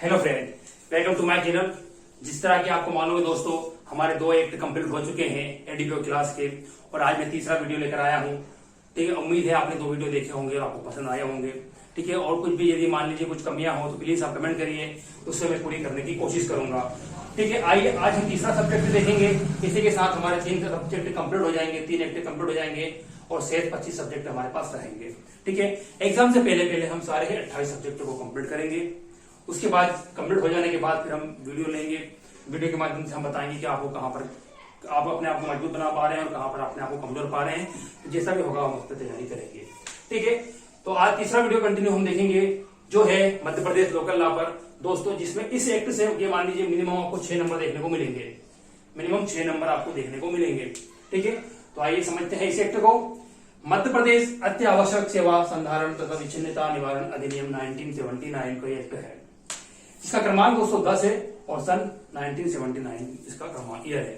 Hello friend, welcome to my channel. जिस तरह की आपको मालूम है दोस्तों, हमारे 2 एक्ट कंप्लीट हो चुके हैं एडीपीओ क्लास के और आज मैं तीसरा वीडियो लेकर आया हूँ। ठीक है, उम्मीद है आपने 2 वीडियो देखे होंगे और आपको पसंद आए होंगे। ठीक है, और कुछ भी यदि मान लीजिए कुछ कमियां हो तो प्लीज आप कमेंट करिए, उससे मैं पूरी करने की कोशिश करूंगा। ठीक है, आइए आज हम तीसरा सब्जेक्ट देखेंगे। इसी के साथ हमारे 3 सब्जेक्ट कंप्लीट हो जाएंगे, 3 एक्ट कंप्लीट हो जाएंगे और शेष 25 सब्जेक्ट हमारे पास रहेंगे। ठीक है, एग्जाम से पहले हम सारे 28 सब्जेक्ट को कंप्लीट करेंगे। उसके बाद कंप्लीट हो जाने के बाद फिर हम वीडियो लेंगे। वीडियो के माध्यम से हम बताएंगे कि आपको कहां पर आप अपने आप को मजबूत बना पा रहे हैं और कहां पर अपने आप को कमजोर पा रहे हैं। तो जैसा भी होगा हम उस पर तैयारी करेंगे। ठीक है, तो आज तीसरा वीडियो कंटिन्यू हम देखेंगे जो है मध्य प्रदेश लोकल लॉ पर दोस्तों, जिसमें इस एक्ट से ये मान लीजिए मिनिमम आपको 6 नंबर देखने को मिलेंगे। मिनिमम 6 नंबर आपको देखने को मिलेंगे। ठीक है, तो आइए समझते हैं इस एक्ट को। मध्य प्रदेश अत्यावश्यक सेवा संधारण तथा विच्छिन्नता निवारण अधिनियम 1979 का एक्ट है। इसका क्रमांक 210 है और सन 1979 इसका क्रमांक ईयर है।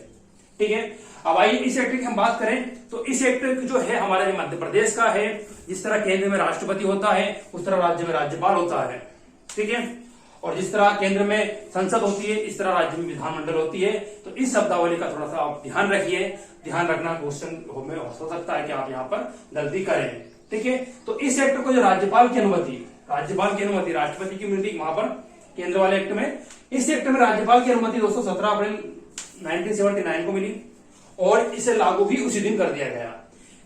ठीक है, अब आइए इस एक्ट की हम बात करें तो इस एक्ट जो है हमारे मध्य प्रदेश का है। जिस तरह केंद्र में राष्ट्रपति होता है उस तरह राज्य में राज्यपाल होता है। ठीक है, और जिस तरह केंद्र में संसद होती है इस तरह राज्य में विधानमंडल होती है। तो इस शब्दावली का थोड़ा सा आप ध्यान रखिए। ध्यान रखना क्वेश्चन में हो सकता है कि आप यहाँ पर गलती करें। ठीक है, तो इस एक्ट को जो राज्यपाल की अनुमति राष्ट्रपति की मिलती वहां पर केंद्र वाले एक्ट में, इस एक्ट में राज्यपाल की अनुमति दोस्तों 17 अप्रैल 1979 को मिली और इसे लागू भी उसी दिन कर दिया गया।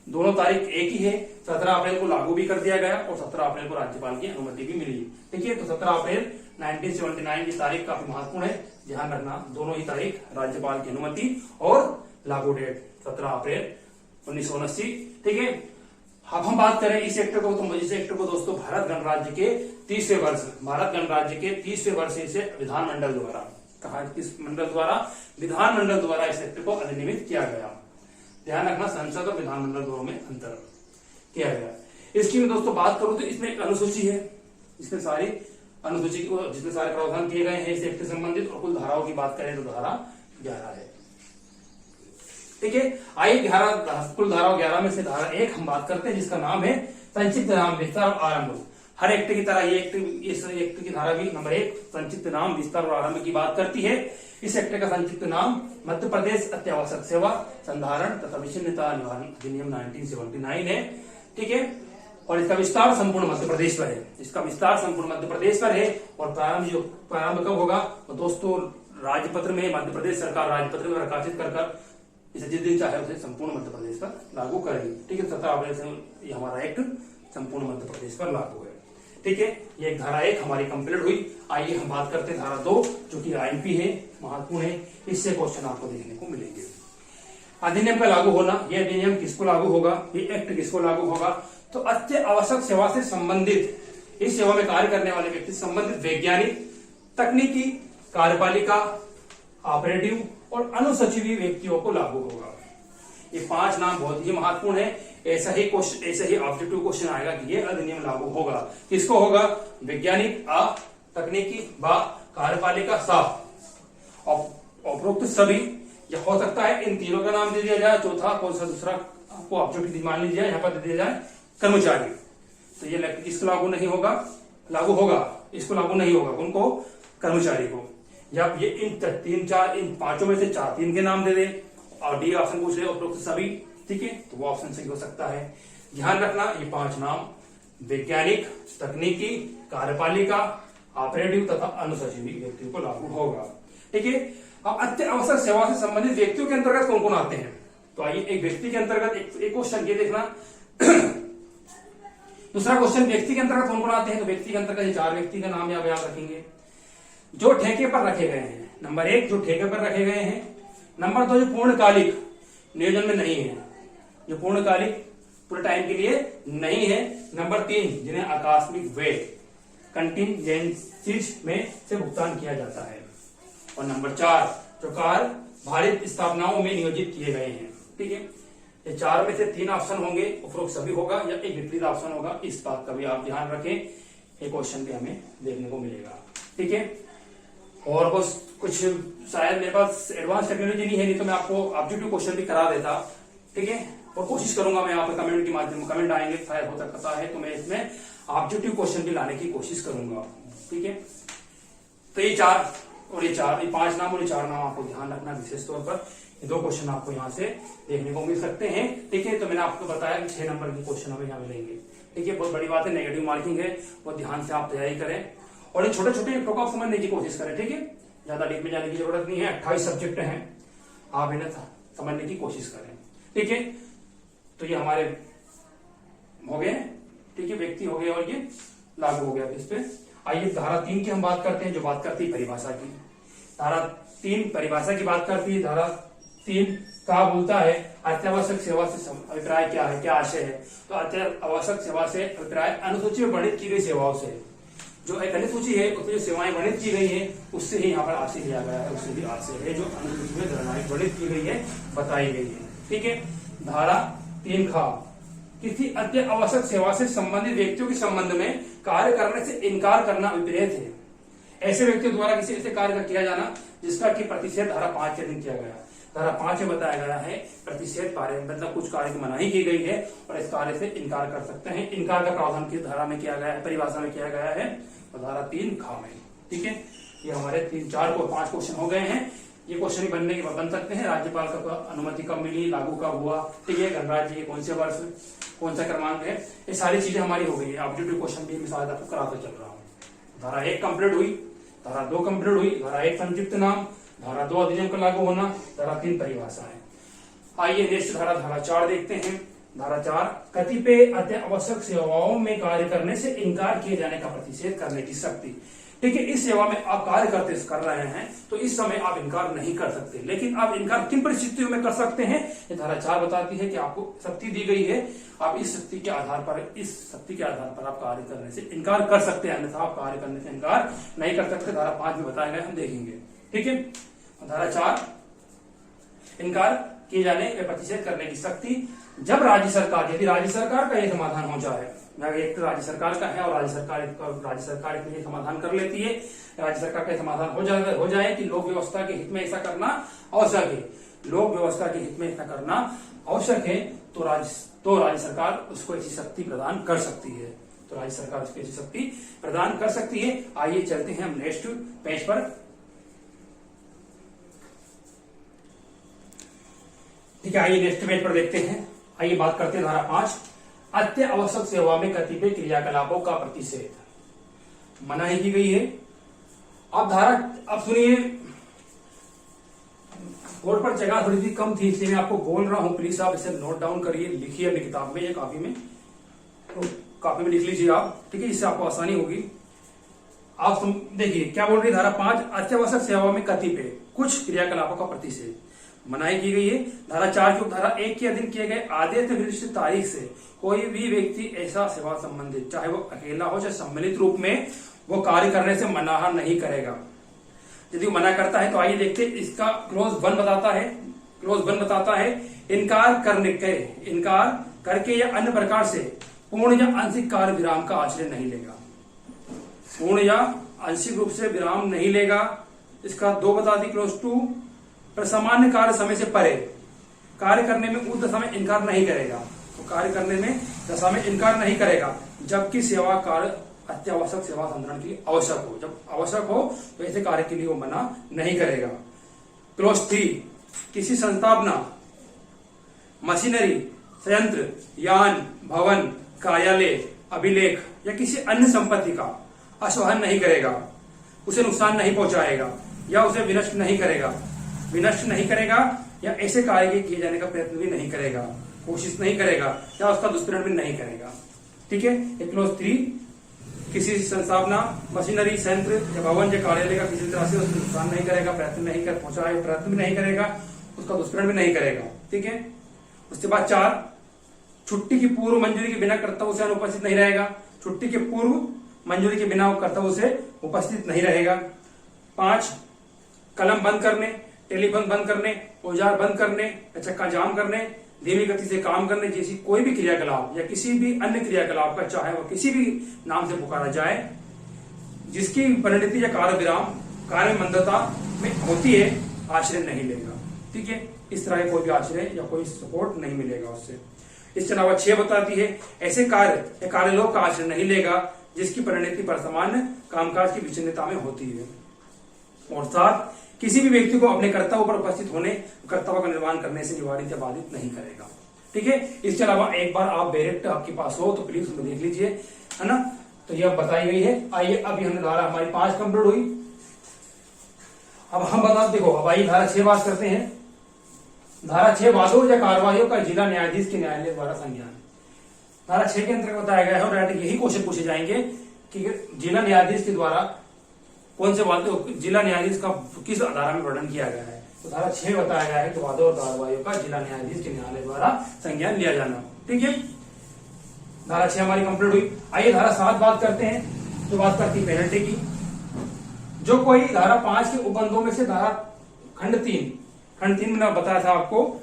दोनों तारीख एक ही है, 17 अप्रैल को लागू भी कर दिया गया और 17 अप्रैल को राज्यपाल की अनुमति भी मिली। ठीक है, तो 17 अप्रैल 1979 की तारीख काफी महत्वपूर्ण है, ध्यान रखना। दोनों ही तारीख राज्यपाल की अनुमति और लागू डेट 17 अप्रैल 1979। ठीक है, अब हम बात करें इस एक्ट को, तो इस एक्ट को दोस्तों भारत गणराज्य के 30वें वर्ष से इसे विधानमंडल द्वारा विधानमंडल द्वारा इस एक्ट को अधिनियमित किया गया। ध्यान रखना, संसद और विधानमंडल दोनों में अंतर किया गया। इसकी मैं दोस्तों बात करूं तो इसमें एक अनुसूची है जिसमें सारे प्रावधान किए गए हैं इस एक्ट से संबंधित, और कुल धाराओं की बात करें तो धारा 11 है। ठीक है, आइए कुल धारा 11 में से धारा 1 हम बात करते हैं जिसका नाम है संक्षिप्त नाम विस्तार और आरंभ। हर एक्ट की तरह इस एक्ट की धारा भी नंबर 1 संक्षिप्त नाम विस्तार और आरंभ की बात करती है। इस एक्ट का संक्षिप्त नाम मध्य प्रदेश अत्यावश्यक सेवा संधारण तथा विच्छिन्नता निवारण अधिनियम 1979 है। ठीक है, और इसका विस्तार संपूर्ण मध्य प्रदेश पर है। और प्रारंभ कब होगा तो दोस्तों राजपत्र में, मध्य प्रदेश सरकार राजपत्र में प्रकाशित कर इसे जिस दिन चाहे उसे संपूर्ण मध्य प्रदेश पर लागू करेगी। ठीक है, 17 अप्रैल से हमारा एक्ट संपूर्ण मध्य प्रदेश पर लागू है। ठीक है, ये धारा 1 हमारी कंप्लीट हुई। आइए हम बात करते हैं धारा 2 जो कि आईएमपी है, महत्वपूर्ण है। इससे क्वेश्चन आपको देखने को मिलेंगे। अधिनियम का लागू होना, यह अधिनियम किसको लागू होगा, ये एक्ट किसको लागू होगा, तो अत्य आवश्यक सेवा से संबंधित, इस सेवा में कार्य करने वाले व्यक्ति से संबंधित वैज्ञानिक, तकनीकी, कार्यपालिका, ऑपरेटिव और अनुसचिवीय व्यक्तियों को लागू होगा। ये 5 नाम बहुत ही महत्वपूर्ण है। ऐसा ही ऑब्जेक्टिव क्वेश्चन आएगा कि ये अधिनियम लागू होगा, किसको होगा, वैज्ञानिक, तकनीकी, कार्यपालिका, उपरोक्त सभी, या हो सकता है इन तीनों का नाम दे दिया जाए, चौथा कौन सा दूसरा आपको ऑब्जेक्टिव मान लीजिए यहाँ पर दे दिया जाए कर्मचारी। तो ये इसको लागू नहीं होगा, इसको लागू नहीं होगा, उनको कर्मचारी को, या ये इन पांचों में से 3 के नाम दे दे और डी ऑप्शन पूछ ले उपरोक्त सभी। ठीक है, तो वो ऑप्शन सही हो सकता है। ध्यान रखना, ये 5 नाम वैज्ञानिक, तकनीकी, कार्यपालिका, ऑपरेटिव तथा अनुसचिवीय व्यक्तियों को लागू होगा। ठीक है, अब अत्य आवश्यक सेवा से संबंधित व्यक्तियों के अंतर्गत कौन कौन आते हैं, तो आइए एक व्यक्ति के अंतर्गत एक क्वेश्चन ये देखना। दूसरा क्वेश्चन, व्यक्ति के अंतर्गत कौन कौन आते हैं, तो व्यक्ति के अंतर्गत 4 व्यक्ति का नाम याद रखेंगे जो ठेके पर रखे गए हैं। नंबर 1 जो ठेके पर रखे गए हैं। नंबर 2 जो पूर्णकालिक नियोजन में नहीं है, जो पूर्णकालिक पूरे टाइम के लिए नहीं है। नंबर 3 जिन्हें आकस्मिक व्यय कंटिजेंसीज में से भुगतान किया जाता है। और नंबर 4 जो कार्य भारित स्थापनाओं में नियोजित किए गए हैं। ठीक है, ये 4 में से 3 ऑप्शन होंगे, उपरोक्त सभी होगा या एक विपरीत ऑप्शन होगा। इस बात का भी आप ध्यान रखें, ये क्वेश्चन भी हमें देखने को मिलेगा। ठीक है, और कुछ शायद मेरे पास एडवांस टेक्नोलॉजी नहीं है, नहीं तो मैं आपको ऑब्जेक्टिव क्वेश्चन भी करा देता। ठीक है, और कोशिश करूंगा मैं यहाँ पर कमेंट के माध्यम कमेंट आएंगे शायद हो सकता है तो मैं इसमें ऑब्जेक्टिव क्वेश्चन भी लाने की कोशिश करूंगा। ठीक है, तो ये 4 और ये 4, ये 5 नाम और ये 4 नाम आपको ध्यान रखना विशेष तौर पर। ये 2 क्वेश्चन आपको यहाँ से देखने को मिल सकते हैं। ठीक है, तो मैंने आपको बताया कि 6 नंबर के क्वेश्चन हमें यहाँ मिलेंगे। ठीक है, बहुत बड़ी बात है, नेगेटिव मार्किंग है, बहुत ध्यान से आप तैयारी करें और ये छोटे छोटे टॉपिक समझने की कोशिश करें। ठीक है, ज्यादा डीप में जाने की जरूरत नहीं है। 28 सब्जेक्ट हैं, आप इन्हें समझने की कोशिश करें। ठीक है, तो ये हमारे हो गए। ठीक है, व्यक्ति हो गए और ये लागू हो गया इस पे। आइए धारा 3 की हम बात करते हैं, जो बात करती है परिभाषा की। धारा 3 परिभाषा की बात करती है। धारा 3 क्या बोलता है? अत्यावश्यक सेवा से अभिप्राय क्या है, क्या आशय है? तो अत्यावश्यक सेवा से अभिप्राय अनुसूची में वर्णित की गई सेवाओं से। जो एक अनुसूची है उसमें जो सेवाएं वर्णित की गई है उससे ही यहाँ पर आशय लिया गया है, उससे भी आशय है जो अनुसूची में धाराएं वर्णित की गई है, बताई गई है। ठीक है, धारा 3 खा किसी अति आवश्यक सेवा से संबंधित व्यक्तियों के संबंध में कार्य करने से इनकार करना विपरीत है। ऐसे व्यक्तियों द्वारा किसी ऐसे कार्य का किया जाना जिसका कि प्रतिषेध धारा 5 के अधीन किया गया। धारा 5 में बताया गया है प्रतिषेध कार्य मतलब कुछ कार्य की मनाही की गई है और इस कार्य से इनकार कर सकते हैं। इनकार का प्रावधान किस धारा में किया गया है, परिभाषा में किया गया है, तो धारा 3 खा में। ठीक है, ये हमारे 5 क्वेश्चन हो गए हैं। ये क्वेश्चन ही बन सकते हैं। राज्यपाल का अनुमति कब मिली, लागू कब हुआ, ठीक है, गणराज्य कौन से वर्ष, कौन सा क्रमांक है, ये सारी चीजें हमारी हो गई है। ऑब्जेक्टिव क्वेश्चन भी मैं शायद आपको कराता चल रहा हूँ। धारा 1 कंप्लीट हुई, धारा 2 कंप्लीट हुई, धारा 1 संक्षिप्त नाम, धारा 2 अधिनियम का लागू होना, धारा 3 परिभाषा है। आइए नेक्स्ट धारा 4 देखते हैं। धारा 4 कतिपय अति आवश्यक सेवाओं में कार्य करने से इनकार किए जाने का प्रतिषेध करने की शक्ति। ठीक है, इस सेवा में आप कार्य कर रहे हैं तो इस समय आप इनकार नहीं कर सकते, लेकिन आप इनकार किन परिस्थितियों में कर सकते हैं, ये धारा 4 बताती है कि आपको शक्ति दी गई है, आप इस शक्ति के आधार पर आप कार्य करने से इनकार कर सकते हैं, अन्यथा आप कार्य करने से इनकार नहीं कर सकते। धारा 5 में बताया गया, हम देखेंगे। ठीक है, धारा 4 इनकार किए जाने या प्रतिषेध करने की शक्ति जब राज्य सरकार, यदि राज्य सरकार का ये समाधान हो जाए, एक राज्य सरकार का है और राज्य सरकार इसके लिए समाधान कर लेती है, राज्य सरकार का समाधान हो जाए कि लोक व्यवस्था के हित में ऐसा करना आवश्यक है, लोक व्यवस्था के हित में ऐसा करना आवश्यक है, तो राज्य सरकार उसको ऐसी शक्ति प्रदान कर सकती है, तो राज्य सरकार उसको ऐसी शक्ति प्रदान कर सकती है। आइए चलते हैं हम नेक्स्ट पेज पर। ठीक है, आइए नेक्स्ट पेज पर देखते हैं। आइए बात करते हैं धारा 5 अति आवश्यक सेवा में कतिपय क्रियाकलापों का प्रतिषेध मनाही की गई है। अब सुनिए, बोर्ड पर जगह थोड़ी सी कम थी इसलिए मैं आपको बोल रहा हूं, प्लीज आप इसे नोट डाउन करिए, लिखिए अपनी किताब में या कॉपी में, तो कॉपी में लिख लीजिए आप। ठीक है, इससे आपको आसानी होगी। आप देखिए क्या बोल रही है धारा 5 अत्यावश्यक सेवा में कतिपय कुछ क्रियाकलापों का प्रतिषेध मनाही की गई है। धारा 4 की धारा 1 के अधीन किए गए आदेश निर्दिष्ट तारीख से कोई भी व्यक्ति ऐसा सेवा संबंधित, चाहे वो अकेला हो चाहे सम्मिलित रूप में, वो कार्य करने से मना नहीं करेगा। यदि वो मना करता है तो आइए देखते हैं, इसका क्लोज 1 बताता है इनकार करके या अन्य प्रकार से पूर्ण या आंशिक कार्य विराम का आश्रय नहीं लेगा। पूर्ण या आंशिक रूप से विराम नहीं लेगा। इसका 2 बता दी क्लोज 2, पर सामान्य कार्य समय से परे कार्य करने में उस दशा में इनकार नहीं करेगा, तो कार्य करने में दशा में इनकार नहीं करेगा जबकि सेवा कार्य अत्यावश्यक सेवा संतरण के लिए आवश्यक हो। जब आवश्यक हो तो ऐसे कार्य के लिए वो मना नहीं करेगा। क्लोज 3 किसी संस्थापना, मशीनरी, संयंत्र, यान, भवन, कार्यालय, अभिलेख या किसी अन्य संपत्ति का असवहन नहीं करेगा, उसे नुकसान नहीं पहुंचाएगा या उसे विनष्ट नहीं करेगा या ऐसे कार्य के किए जाने का प्रयत्न भी नहीं करेगा, कोशिश नहीं करेगा या उसका दुष्परिणाम भी नहीं करेगा। ठीक है, क्लोज 3 किसी संस्थापना, मशीनरी, संयंत्र या भवन या कार्यालय का किसी तरह से उसको नुकसान नहीं करेगा, प्रयत्न भी नहीं करेगा, उसका दुष्परिणाम भी नहीं करेगा। ठीक है, उसके बाद 4 छुट्टी की पूर्व मंजूरी के बिना कर्तव्य से अनुपस्थित नहीं रहेगा। छुट्टी के पूर्व मंजूरी के बिना कर्तव्य से उपस्थित नहीं रहेगा। 5 कलम बंद करने, टेलीफोन बंद करने, औजार बंद करने, चक्का जाम करने, धीमी गति से काम करने जैसी कोई भी क्रियाकलाप या किसी भी अन्य क्रियाकलाप का चाहे वह किसी भी नाम से पुकारा जाए जिसकी परिणति या कार्य विराम कार्य मंदता में होती है, आश्रय नहीं लेगा। ठीक है, इस तरह का कोई भी आश्रय या कोई सपोर्ट नहीं मिलेगा उससे। इसके अलावा 6 बताती है ऐसे कार्य या कार्यलोक का आश्रय नहीं लेगा जिसकी परिणति पर सामान्य कामकाज की विच्छिन्नता में होती है। और 7 किसी भी व्यक्ति को अपने कर्तव्य पर उपस्थित होने, कर्तव्य का निर्वहन करने से निवारित या बाधित नहीं करेगा। ठीक है। इसके अलावा एक बार आप डायरेक्ट आपके पास हो तो प्लीज उसको देख लीजिए, है ना। तो यह बताई गई है। आइए अभी हमने धारा हमारी 5 कंप्लीट हुई। अब हम बता देखो, अब आइए धारा 6 बात करते हैं। धारा 6 वादों या कार्रवाइयों का जिला न्यायाधीश के न्यायालय द्वारा संज्ञान। धारा 6 के अंतर्गत बताया गया है और यही क्वेश्चन पूछे जाएंगे कि जिला न्यायाधीश के द्वारा कौन से वादों, जिला न्यायाधीश का किस धारा में वर्णन किया गया है। तो धारा 6 बताया गया है कि वादों और कार्रवाइयों का जिला न्यायाधीश के न्यायालय द्वारा संज्ञान लिया जाना। ठीक है। धारा 6 हमारी कंप्लीट हुई। आइए धारा 7 बात करते हैं, जो बात करती है पेनल्टी की। जो कोई धारा 5 के उपबंधों में से धारा खंड 3 में बताया था आपको,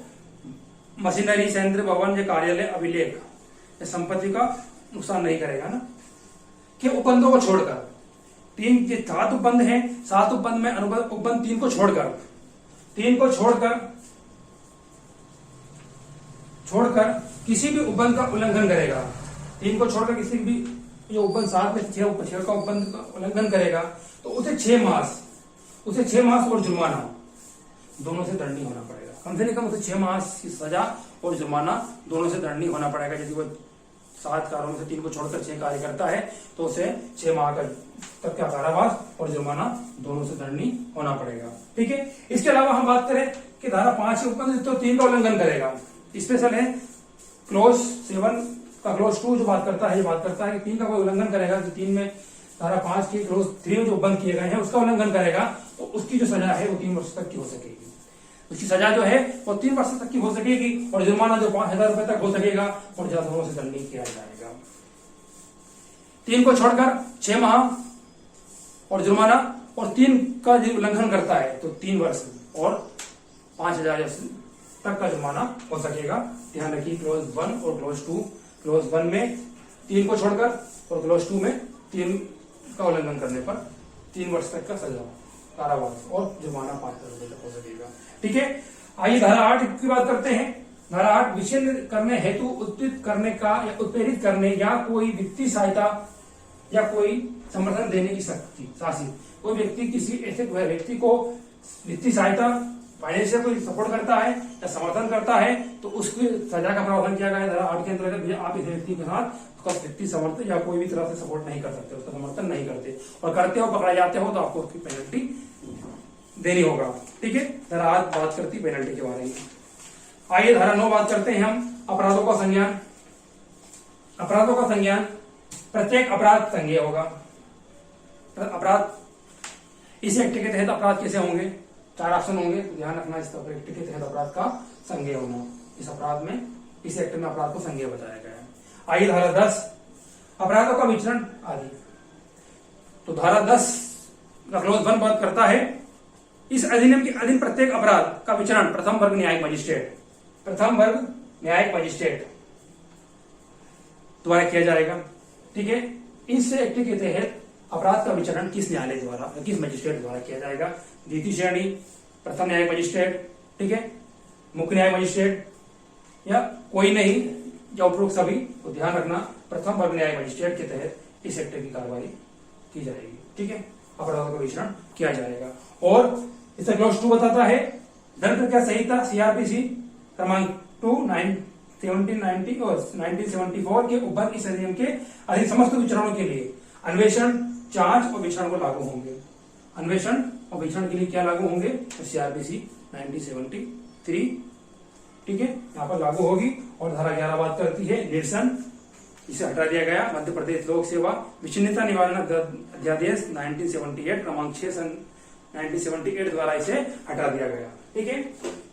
मशीनरी, संयंत्र, भवन या कार्यालय, अभिलेख या संपत्ति का नुकसान नहीं करेगा ना, कि उपबंधों को छोड़कर 7 उपबंध हैं, 7 उपबंध में उपबंध 3 को छोड़कर किसी भी उपबंध का उल्लंघन करेगा। 3 को छोड़कर किसी भी जो उपबंध 7 में 6 का उपबंध का उल्लंघन करेगा तो उसे 6 मास और जुर्माना दोनों से दंडनीय होना पड़ेगा। कम से कम उसे 6 मास की सजा और जुर्माना दोनों से दंडनीय होना पड़ेगा। यदि वो 7 कार्यों में से 3 को छोड़कर 6 कार्य करता है तो उसे 6 माह तक का कारावास और जुर्माना दोनों से दंडनीय होना पड़ेगा। ठीक है। इसके अलावा हम बात करें कि धारा 5 के उपबंध तो 3 का उल्लंघन करेगा, स्पेशल है क्लोज 7 का क्लोज 2 जो बात करता है, ये बात करता है कि 3 का कोई उल्लंघन करेगा, जो 3 में धारा 5 के क्लोज 3 जो बंद किए गए हैं उसका उल्लंघन करेगा तो उसकी जो सजा है वो 3 वर्ष तक की हो सकेगी। उसकी सजा जो है वो 3 वर्ष तक की हो सकेगी और जुर्माना जो 5,000 रुपए तक हो सकेगा और दोनों से दंडनीय किया जाएगा। 3 को छोड़कर 6 माह और जुर्माना, और 3 का उल्लंघन करता है तो 3 वर्ष और 5,000 तक का जुर्माना हो सकेगा। ध्यान रखिए, क्लोज 1 और क्लोज 2, क्लोज 1 में 3 को छोड़कर और क्लोज 2 में 3 का उल्लंघन करने पर 3 वर्ष तक का सजा, कारावास और जुर्माना 5,000 रुपए तक हो सकेगा। ठीक है। आइए धारा 8 की बात करते हैं। धारा 8 विच्छेद करने हेतु उत्प्रेरित करने का या उत्प्रेरित करने या कोई वित्तीय सहायता या कोई समर्थन देने की शक्ति, शासित कोई व्यक्ति किसी ऐसे व्यक्ति को वित्तीय सहायता, फाइनेंशियल कोई सपोर्ट करता है या समर्थन करता है तो उसकी सजा का प्रावधान किया गया है धारा 8 के अंतर्गत। आप इस व्यक्ति के साथ उसका वित्तीय समर्थन या कोई भी तरह से सपोर्ट नहीं कर सकते, उसका समर्थन नहीं करते, और करते हो पकड़ाए जाते हो तो आपको उसकी पेनल्टी देनी होगा। ठीक है। धारा 8 बात करती पेनल्टी के बारे में। आइए धारा 9 बात करते हैं हम, अपराधों का संज्ञान। अपराधों का संज्ञान, प्रत्येक अपराध संज्ञेय होगा। अपराध इस एक्ट के तहत अपराध कैसे होंगे, 4 ऑप्शन होंगे, तो ध्यान रखना। इस एक्ट के तहत अपराध का संज्ञेय होना, इस अपराध में, इस एक्ट में अपराध को संज्ञेय बताया गया है। आइए धारा 10, अपराधों का विचरण आदि। तो धारा 10 का क्लोज 1 बात करता है, इस अधिनियम के अधीन प्रत्येक अपराध का विचरण प्रथम वर्ग न्यायिक मजिस्ट्रेट द्वारा किया जाएगा। ठीक है। इस एक्ट के तहत अपराध का विचरण किस न्यायालय द्वारा, किस मजिस्ट्रेट द्वारा किया जाएगा? द्वितीय श्रेणी, प्रथम न्यायिक मजिस्ट्रेट, ठीक है, मुख्य न्यायिक मजिस्ट्रेट या कोई नहीं, या उपरोक्त सभी। तो ध्यान रखना, प्रथम वर्ग न्यायिक मजिस्ट्रेट के तहत इस एक्ट की कार्रवाई की जाएगी। ठीक है। अपराधों का विचरण किया जाएगा। और इसका क्लॉज 2 बताता है, दंड प्रक्रिया संहिता सीआरपीसी क्रमांक 2 1790 और 1974 के उपबंध इस अधिनियम के अधीन समस्त विचरणों के लिए अन्वेषण, जांच और विचरण को लागू होंगे। अन्वेषण और विचरण के लिए क्या लागू होंगे? तो सीआरपीसी 1973, ठीक है, यहाँ पर लागू होगी। और धारा 11 बात करती है निरसन, इसे हटा दिया गया। मध्य प्रदेश लोक सेवा विच्छिन्नता निवारण अध्यादेश 1978 क्रमांक 6 सन 1978 द्वारा इसे हटा दिया गया। ठीक है।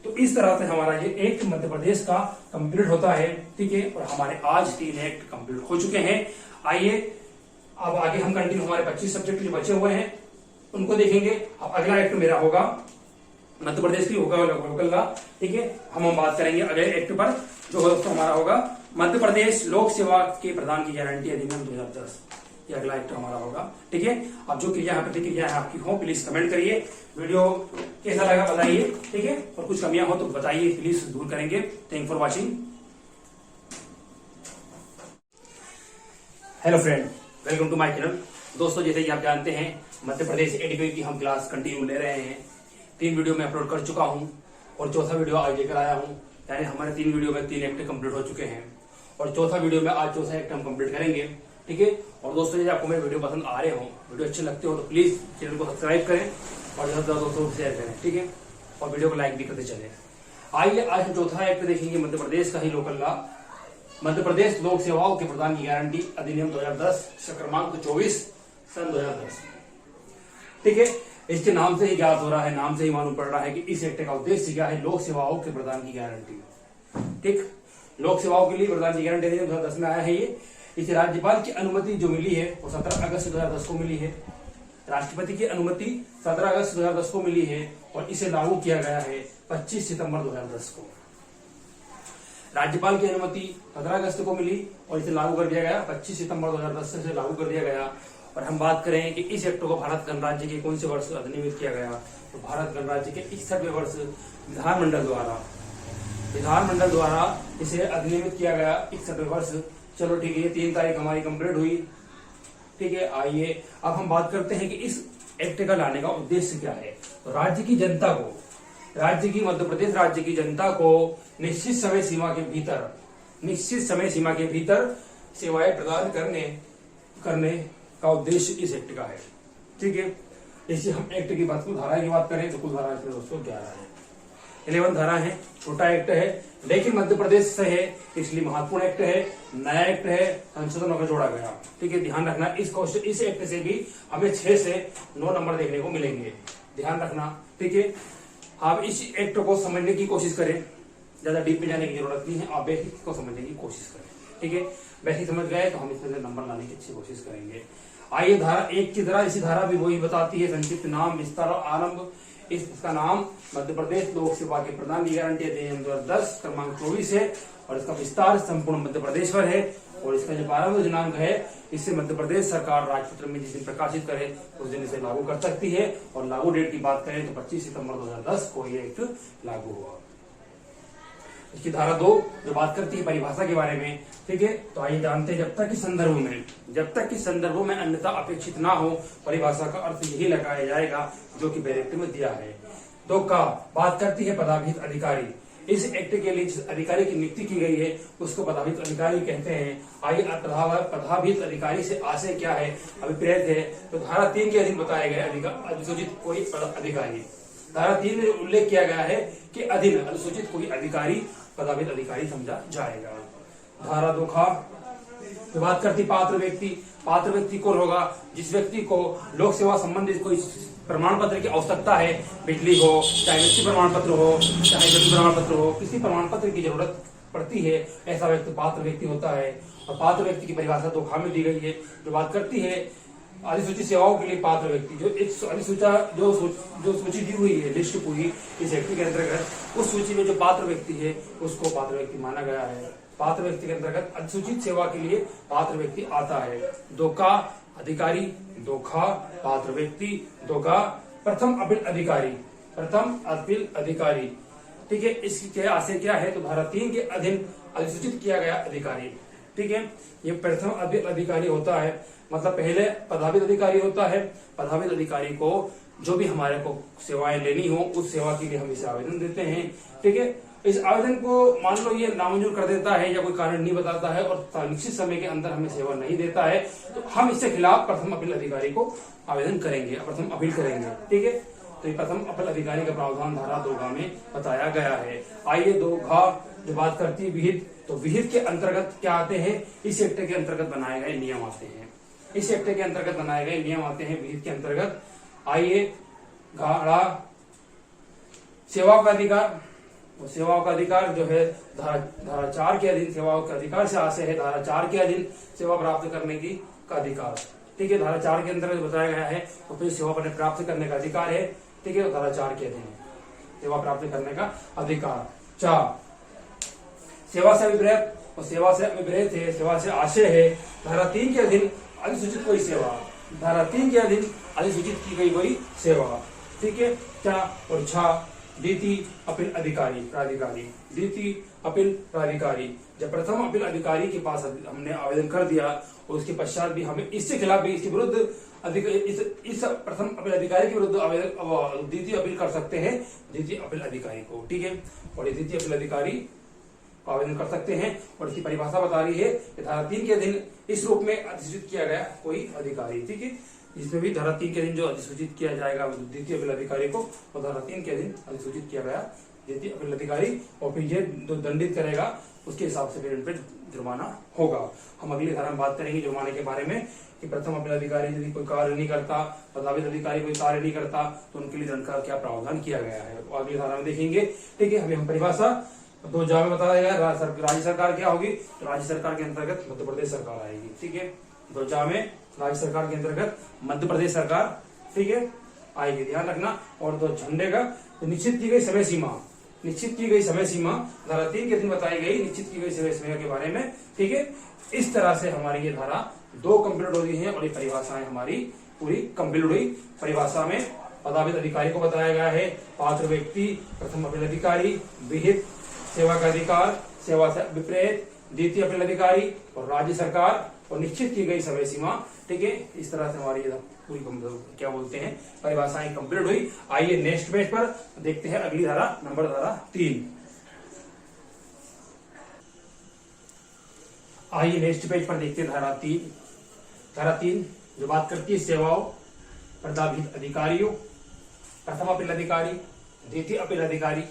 तो इस तरह से हमारा ये एक्ट मध्य प्रदेश का कंप्लीट होता है। ठीक है। और हमारे आज 3 एक्ट कंप्लीट हो चुके हैं। आइए अब आगे हम कंटिन्यू, हमारे 25 सब्जेक्ट जो बचे हुए हैं उनको देखेंगे। अब अगला एक्ट मेरा होगा मध्य प्रदेश की होगा लोकल लॉ। ठीक है। हम बात करेंगे अगले एक्ट पर, जो हमारा होगा मध्य प्रदेश लोक सेवा के प्रदान की गारंटी अधिनियम 2010। ये अगला एक्ट हमारा होगा। ठीक है। अब जो क्रिया है, प्रतिक्रिया है आपकी हो, प्लीज कमेंट करिए। वीडियो कैसा लगा बताइए। ठीक है। और कुछ कमियां हो तो बताइए, प्लीज दूर करेंगे। Thank for watching. Hello friend, welcome to my channel. दोस्तों, जैसे कि आप जानते हैं मध्य प्रदेश एडीपी की हम क्लास कंटिन्यू ले रहे हैं। 3 वीडियो में अपलोड कर चुका हूं और चौथा वीडियो आज लेकर आया हूं। यानी हमारे 3 वीडियो में 3 एक्ट कंप्लीट हो चुके हैं और चौथा वीडियो में आज चौथा एक्ट हम कंप्लीट करेंगे। ठीक है। और दोस्तों, यदि आपको मेरे वीडियो पसंद आ रहे हो, वीडियो अच्छे लगते हो, तो प्लीज चैनल को सब्सक्राइब करें और ज्यादा से दोस्तों को शेयर करें। ठीक है। और वीडियो को लाइक भी करते चले। आइए आज हम चौथा एक्ट देखेंगे, मध्य प्रदेश का ही लोकल लॉ, मध्य प्रदेश लोक सेवाओं के प्रदान की गारंटी अधिनियम 2010 क्रमांक 24 सन 2010। ठीक है। इसके नाम से ही ज्ञात हो रहा है, नाम से ही मालूम पड़ रहा है कि इस एक्ट का उद्देश्य क्या है, लोक सेवाओं के प्रदान की गारंटी। ठीक। लोक सेवाओं के लिए प्रदान की गारंटी 2010 में आया है। ये इसे राज्यपाल की अनुमति जो मिली है वो 17 अगस्त 2010 को मिली है। राष्ट्रपति की अनुमति 17 अगस्त 2010 को मिली है और इसे लागू किया गया है 25 सितंबर 2010 को। राज्यपाल की अनुमति 15 अगस्त को मिली और इसे लागू कर दिया गया 25 सितंबर 2010 से लागू कर दिया गया। और हम बात करें कि इस एक्ट को भारत गणराज्य के कौन से वर्ष अधिनियमित किया गया, तो भारत गणराज्य के 61वें वर्ष विधानमंडल द्वारा इसे अधिनियमित किया गया 61वें वर्ष। चलो ठीक है, 3 तारीख हमारी कंप्लीट हुई। ठीक है। आइए अब हम बात करते हैं कि इस एक्ट का लाने का उद्देश्य क्या है। तो राज्य की जनता को, मध्य प्रदेश राज्य की जनता को निश्चित समय सीमा के भीतर सेवाएं प्रदान करने का उद्देश्य इस एक्ट का है। ठीक है। इसे हम एक्ट की बात, कुल धारा की बात करें तो कुल धारा इसमें दोस्तों 11 है, 11 धारा है। छोटा एक्ट है लेकिन मध्य प्रदेश से है इसलिए महत्वपूर्ण एक्ट है, नया एक्ट है, संशोधन होकर जोड़ा गया। ठीक है। ध्यान रखना, इस एक्ट से भी हमें 6 से 9 नंबर देखने को मिलेंगे, ध्यान रखना। ठीक है। आप इस एक्ट को समझने की कोशिश करें, ज्यादा डीप में जाने की जरूरत नहीं है, आप बेसिक को समझने की कोशिश करें। ठीक है। बेसिक समझ गए तो हम इसमें से नंबर लाने की अच्छी कोशिश करेंगे। आइए धारा 1 की तरह इसी धारा भी वही बताती है, संक्षिप्त नाम, विस्तार और आरंभ। इसका नाम मध्य प्रदेश लोक सेवा के प्रदान की गारंटी अधिनियम 2010 क्रमांक 24 है और इसका विस्तार संपूर्ण मध्य प्रदेश पर है। और इसका जो प्रारंभ दिनांक है, इससे मध्य प्रदेश सरकार राजपत्र में जिस दिन प्रकाशित करे उस दिन इसे लागू कर सकती है। और लागू डेट की बात करें तो 25 सितंबर 2010 को ये एक्ट लागू हुआ। इसकी धारा 2 जो बात करती है परिभाषा के बारे में। ठीक है। तो आइए जानते हैं, जब तक कि संदर्भ में अन्यथा अपेक्षित ना हो, परिभाषा का अर्थ यही लगाया जाएगा जो कि डायरेक्टिव में दिया है। 2 का बात करती है पदाभिहित अधिकारी। इस एक्ट के लिए जिस अधिकारी की नियुक्ति की गई है उसको पदाभिहित अधिकारी कहते हैं। आइए पदाभिहित अधिकारी से आशय क्या है, अभिप्रेत है। तो धारा 3 के अधीन बताया गया अधिसूचित कोई अधिकारी। धारा 3 में उल्लेख किया गया है कि अधीन अनुसूचित कोई अधिकारी पदाभिहित अधिकारी समझा जाएगा। धारा 2 जो बात करती पात्र व्यक्ति कौन होगा, जिस व्यक्ति को लोक सेवा संबंधित कोई प्रमाण पत्र की आवश्यकता है, बिजली हो, चाहे मृत्यु प्रमाण पत्र हो, चाहे जन्म प्रमाण पत्र हो, किसी प्रमाण पत्र की जरूरत पड़ती है, ऐसा व्यक्ति पात्र व्यक्ति होता है। और पात्र व्यक्ति की परिभाषा 2 में दी गई है, जो बात करती है अधिसूचित सेवाओं के लिए पात्र व्यक्ति। जो एक जो सूची दी हुई है, लिस्ट पूरी इस एक्ट के अंतर्गत, उस सूची में जो पात्र व्यक्ति है उसको पात्र व्यक्ति माना गया है। पात्र व्यक्ति के अंतर्गत अधिसूचित सेवा के लिए पात्र व्यक्ति आता है। 2 का अधिकारी, 2 का पात्र व्यक्ति, 2 का प्रथम अपील अधिकारी। ठीक है। इसके आशय क्या है, तो धारा 3 के अधीन अधिसूचित किया गया अधिकारी। ठीक है। ये प्रथम अपील अधिकारी होता है, मतलब पहले पदाभिहित अधिकारी होता है। पदाभिहित अधिकारी को जो भी हमारे को सेवाएं लेनी हो उस सेवा के लिए हम इसे आवेदन देते हैं। ठीक है। इस आवेदन को मान लो ये नामंजूर कर देता है या कोई कारण नहीं बताता है और निश्चित समय के अंदर हमें सेवा नहीं देता है, तो हम इसके खिलाफ प्रथम अपील अधिकारी को आवेदन करेंगे, प्रथम अपील करेंगे। ठीक है। तो ये प्रथम अपील अधिकारी का प्रावधान धारा 2 में बताया गया है। आइए 2 जो बात करती है विहित, तो विहित के अंतर्गत क्या आते हैं, इस एक्ट के अंतर्गत बनाए गए नियम आते हैं। विहित के अंतर्गत आइए सेवाओं का अधिकार। सेवाओं का अधिकार जो है धारा 4 के अधीन सेवाओं के अधिकार से आशय है धारा 4 के अधीन सेवा प्राप्त करने की का अधिकार। ठीक है। धारा 4 के अंतर्गत बताया गया है तो फिर सेवा प्राप्त करने का अधिकार है। ठीक है। धारा 4 के अधीन सेवा प्राप्त करने का अधिकार। 4 सेवा से अभिप्रेत, और सेवा से अभिप्रेत है, सेवा से आशय है धारा 3 के अधीन अधिसूचित कोई सेवा, धारा 3 के अधीन अधिसूचित की गई कोई सेवा। ठीक है। 4 और 6 द्वितीय अपील अधिकारी प्राधिकारी। द्वितीय अपील प्राधिकारी, जब प्रथम अपील अधिकारी के पास हमने आवेदन कर दिया और उसके पश्चात भी हमें इसके खिलाफ भी, इसके विरुद्ध इस प्रथम अपील अधिकारी के विरुद्ध द्वितीय अपील कर सकते हैं द्वितीय अपील अधिकारी को। ठीक है, और ये द्वितीय अपील अधिकारी आवेदन कर सकते हैं। और इसकी परिभाषा बता रही है कि धारा 3 के अधीन इस रूप में अधिसूचित किया गया कोई अधिकारी। ठीक है, इसमें भी धारा 3 के अधीन जो अधिसूचित किया जाएगा द्वितीय अपील अधिकारी को, और धारा 3 के अधीन अधिसूचित किया गया द्वितीय अपील अधिकारी, और फिर ये जो दंडित करेगा उसके हिसाब से फिर इन पे जुर्माना होगा। हम अगली धारा में बात करेंगे जुर्माने के बारे में कि प्रथम अपील अधिकारी यदि कोई कार्य नहीं करता, प्रभावित अधिकारी कोई कार्य नहीं करता तो उनके लिए दंड का क्या प्रावधान किया गया है, तो अगली धारा में देखेंगे। ठीक है, अभी हम परिभाषा 2 में बताया गया। राज्य सरकार क्या होगी, तो राज्य सरकार के अंतर्गत मध्य प्रदेश सरकार आएगी। ठीक है, 2 में राज्य सरकार के अंतर्गत मध्य प्रदेश सरकार, ठीक है, आएगी, ध्यान रखना। और 2 झंडे का तो निश्चित की गई समय सीमा, निश्चित की गई समय सीमा धारा 3 के दिन बताई गई निश्चित की गई समय सीमा के बारे में। ठीक है, इस तरह से हमारी ये धारा 2 कंप्लीट हो गई है और ये परिभाषाएं हमारी पूरी कंप्लीट हुई। परिभाषा में पदावित अधिकारी को बताया गया है, पात्र व्यक्ति, प्रथम अपील अधिकारी, विहित, सेवा का अधिकार, सेवा से विपरीत, द्वितीय अपील अधिकारी और राज्य सरकार और निश्चित की गई समय सीमा। ठीक है, इस तरह से हमारी पूरी क्या बोलते हैं परिभाषाएं कंप्लीट हुई। आइए नेक्स्ट पेज पर देखते हैं अगली धारा, नंबर धारा 3। आइए नेक्स्ट पेज पर देखते हैं धारा 3। धारा 3 जो बात करती है सेवाओं, पदावित अधिकारियों, प्रथम अपील अधिकारी, द्वितीय अपील अधिकारी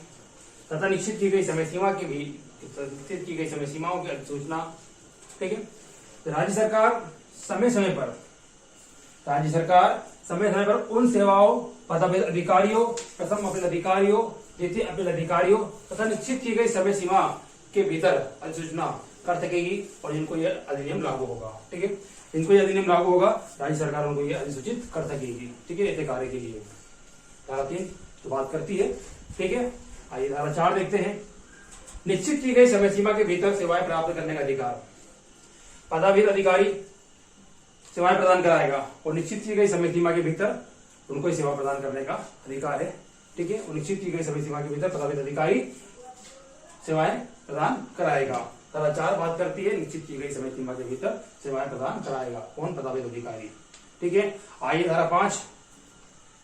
तथा निश्चित की गई समय सीमा की भी निश्चित की गई समय सीमाओं की अधिसूचना। ठीक है, राज्य सरकार समय समय पर उन सेवाओं, पदावित अधिकारियों, प्रथम अपील अधिकारियों, द्वितीय अपील अधिकारियों तथा निश्चित की गई समय सीमा के भीतर अधिसूचना कर सकेगी और जिनको यह अधिनियम लागू होगा। ठीक है, जिनको यह अधिनियम लागू होगा राज्य सरकार उनको यह अधिसूचित कर सकेगी। ठीक है, ऐसे कार्य के लिए धारा 3 तो बात करती है। ठीक है, आइए धारा 4 देखते हैं। निश्चित की गई समय सीमा के भीतर सेवाएं प्राप्त करने का अधिकार, पदावित अधिकारी सेवाएं प्रदान कराएगा और निश्चित की गई समय सीमा के भीतर उनको ही सेवा प्रदान करने का अधिकार है। ठीक है, और निश्चित की गई समय सीमा के भीतर पदावित अधिकारी सेवाएं प्रदान कराएगा। धारा 4 बात करती है निश्चित की गई समय सीमा के भीतर सेवाएं प्रदान कराएगा कौन, पदावित अधिकारी। ठीक है, आइए धारा 5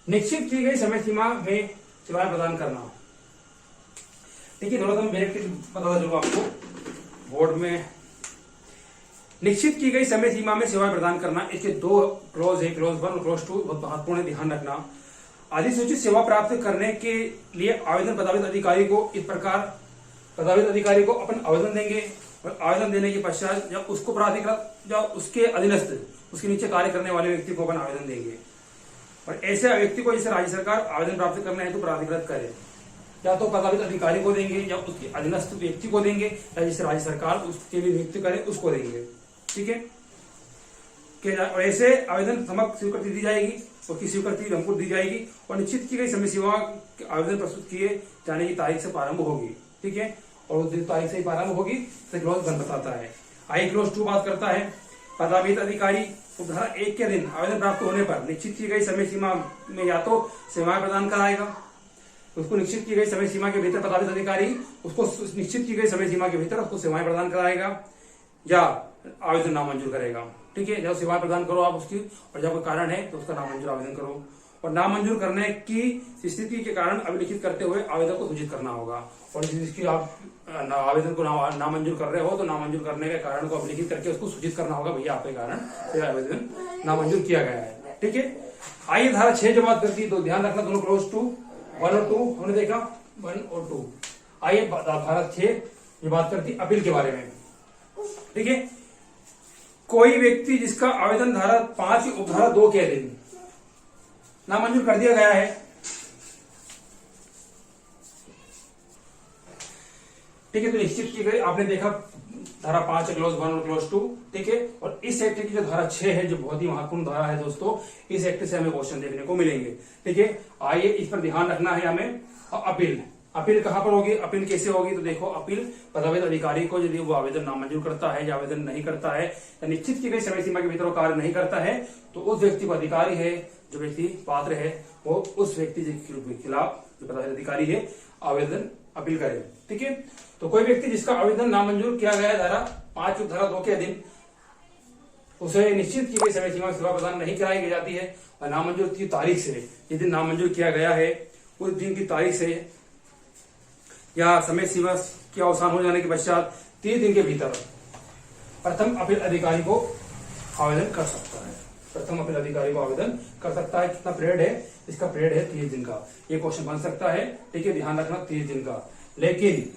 निश्चित की गई समय सीमा में सेवाएं प्रदान करना। ठीक है, थोड़ा सा मैं बता दूंगा आपको बोर्ड में। निश्चित की गई समय सीमा में सेवाएं प्रदान करना, इसके 2 क्लॉज है, क्लॉज 1 और क्लॉज 2 बहुत महत्वपूर्ण है, ध्यान रखना। अधिसूचित सेवा प्राप्त करने के लिए आवेदन पदावित अधिकारी को इस प्रकार, पदावित अधिकारी को अपन आवेदन देंगे और आवेदन देने के पश्चात जब उसको प्राधिकृत या उसके अधीनस्थ उसके नीचे कार्य करने वाले व्यक्ति को अपन आवेदन देंगे। और ऐसे व्यक्ति को जैसे राज्य सरकार आवेदन प्राप्त करना है तो प्राधिकृत करे, या तो पदावित अधिकारी को देंगे या उसके अधीनस्थ व्यक्ति को देंगे, या जिसे राज्य सरकार उसके लिए नियुक्त करे उसको देंगे। ठीक है, और ऐसे आवेदन समग्र स्वीकृति दी जाएगी, उसकी स्वीकृति हमको दी जाएगी और निश्चित की गई समय सीमा आवेदन प्रस्तुत किए जाने की तारीख से प्रारंभ होगी। ठीक है, और उस तारीख से प्रारंभ होगी तो क्लॉज 1 बताता है। आई क्लॉज 2 बात करता है पदावित अधिकारी धारा 1 के दिन आवेदन प्राप्त होने पर निश्चित की गई समय सीमा में या तो सेवाएं प्रदान कराएगा, उसको निश्चित की गई समय सीमा के भीतर पदावित अधिकारी उसको निश्चित की गई समय सीमा के भीतर उसको सेवाएं प्रदान कराएगा या आवेदन नामंजूर करेगा। ठीक है, जब सेवा प्रदान करो आप उसकी, और जब कोई कारण है तो उसका नामंजूर आवेदन करो। और नामंजूर करने की स्थिति के कारण अभिलिखित करते हुए आवेदन को सूचित करना होगा। और जिसकी आप आवेदन को नामंजूर कर रहे हो तो नामंजूर करने के कारण को अभिलिखित करके उसको सूचित करना होगा, भैया आपके कारण से आवेदन नामंजूर किया गया है। ठीक है, आइए धारा 6 जो बात करती है तो ध्यान रखना, दोनों क्लॉज 1 और 2 हमने देखा, 1 और 2। आइए धारा 6 ये बात करती है अपील के बारे में। ठीक है, कोई व्यक्ति जिसका आवेदन धारा 5 उपधारा 2 के अधीन नामंजूर कर दिया गया है, ठीक है, तो निश्चित की गई आपने देखा धारा 5 क्लॉज 1 और क्लॉज 2। ठीक है, और इस एक्ट की जो धारा 6 है जो बहुत ही महत्वपूर्ण धारा है दोस्तों, इस एक्ट से हमें क्वेश्चन देखने को मिलेंगे। ठीक है, आइए इस पर ध्यान रखना है हमें। अपील, अपील कहां पर होगी, अपील कैसे होगी, तो देखो अपील पदावित अधिकारी को यदि वो आवेदन नामंजूर करता है या आवेदन नहीं करता है या निश्चित की गई समय सीमा के भीतर वो कार्य नहीं करता है तो उस व्यक्ति को अधिकारी है, जो व्यक्ति पात्र है वो उस व्यक्ति के खिलाफ जो पदावित अधिकारी है आवेदन अपील करे। ठीक है, तो कोई व्यक्ति जिसका आवेदन नामंजूर किया गया धारा 5 धारा 2 के अधीन उसे निश्चित की गई समय सीमा में सेवा प्रदान नहीं कराई जाती है और नामंजूर की तारीख से, जिस दिन नामंजूर किया गया है उस दिन की तारीख से या समय सीमा के अवसान हो जाने के पश्चात 30 दिन के भीतर प्रथम अपील अधिकारी को आवेदन कर सकता है। प्रथम अपील अधिकारी को आवेदन कर सकता है। कितना पीरियड है इसका? पीरियड है 30 दिन का। ये क्वेश्चन बन सकता है, ठीक है, ध्यान रखना 30 दिन का। लेकिन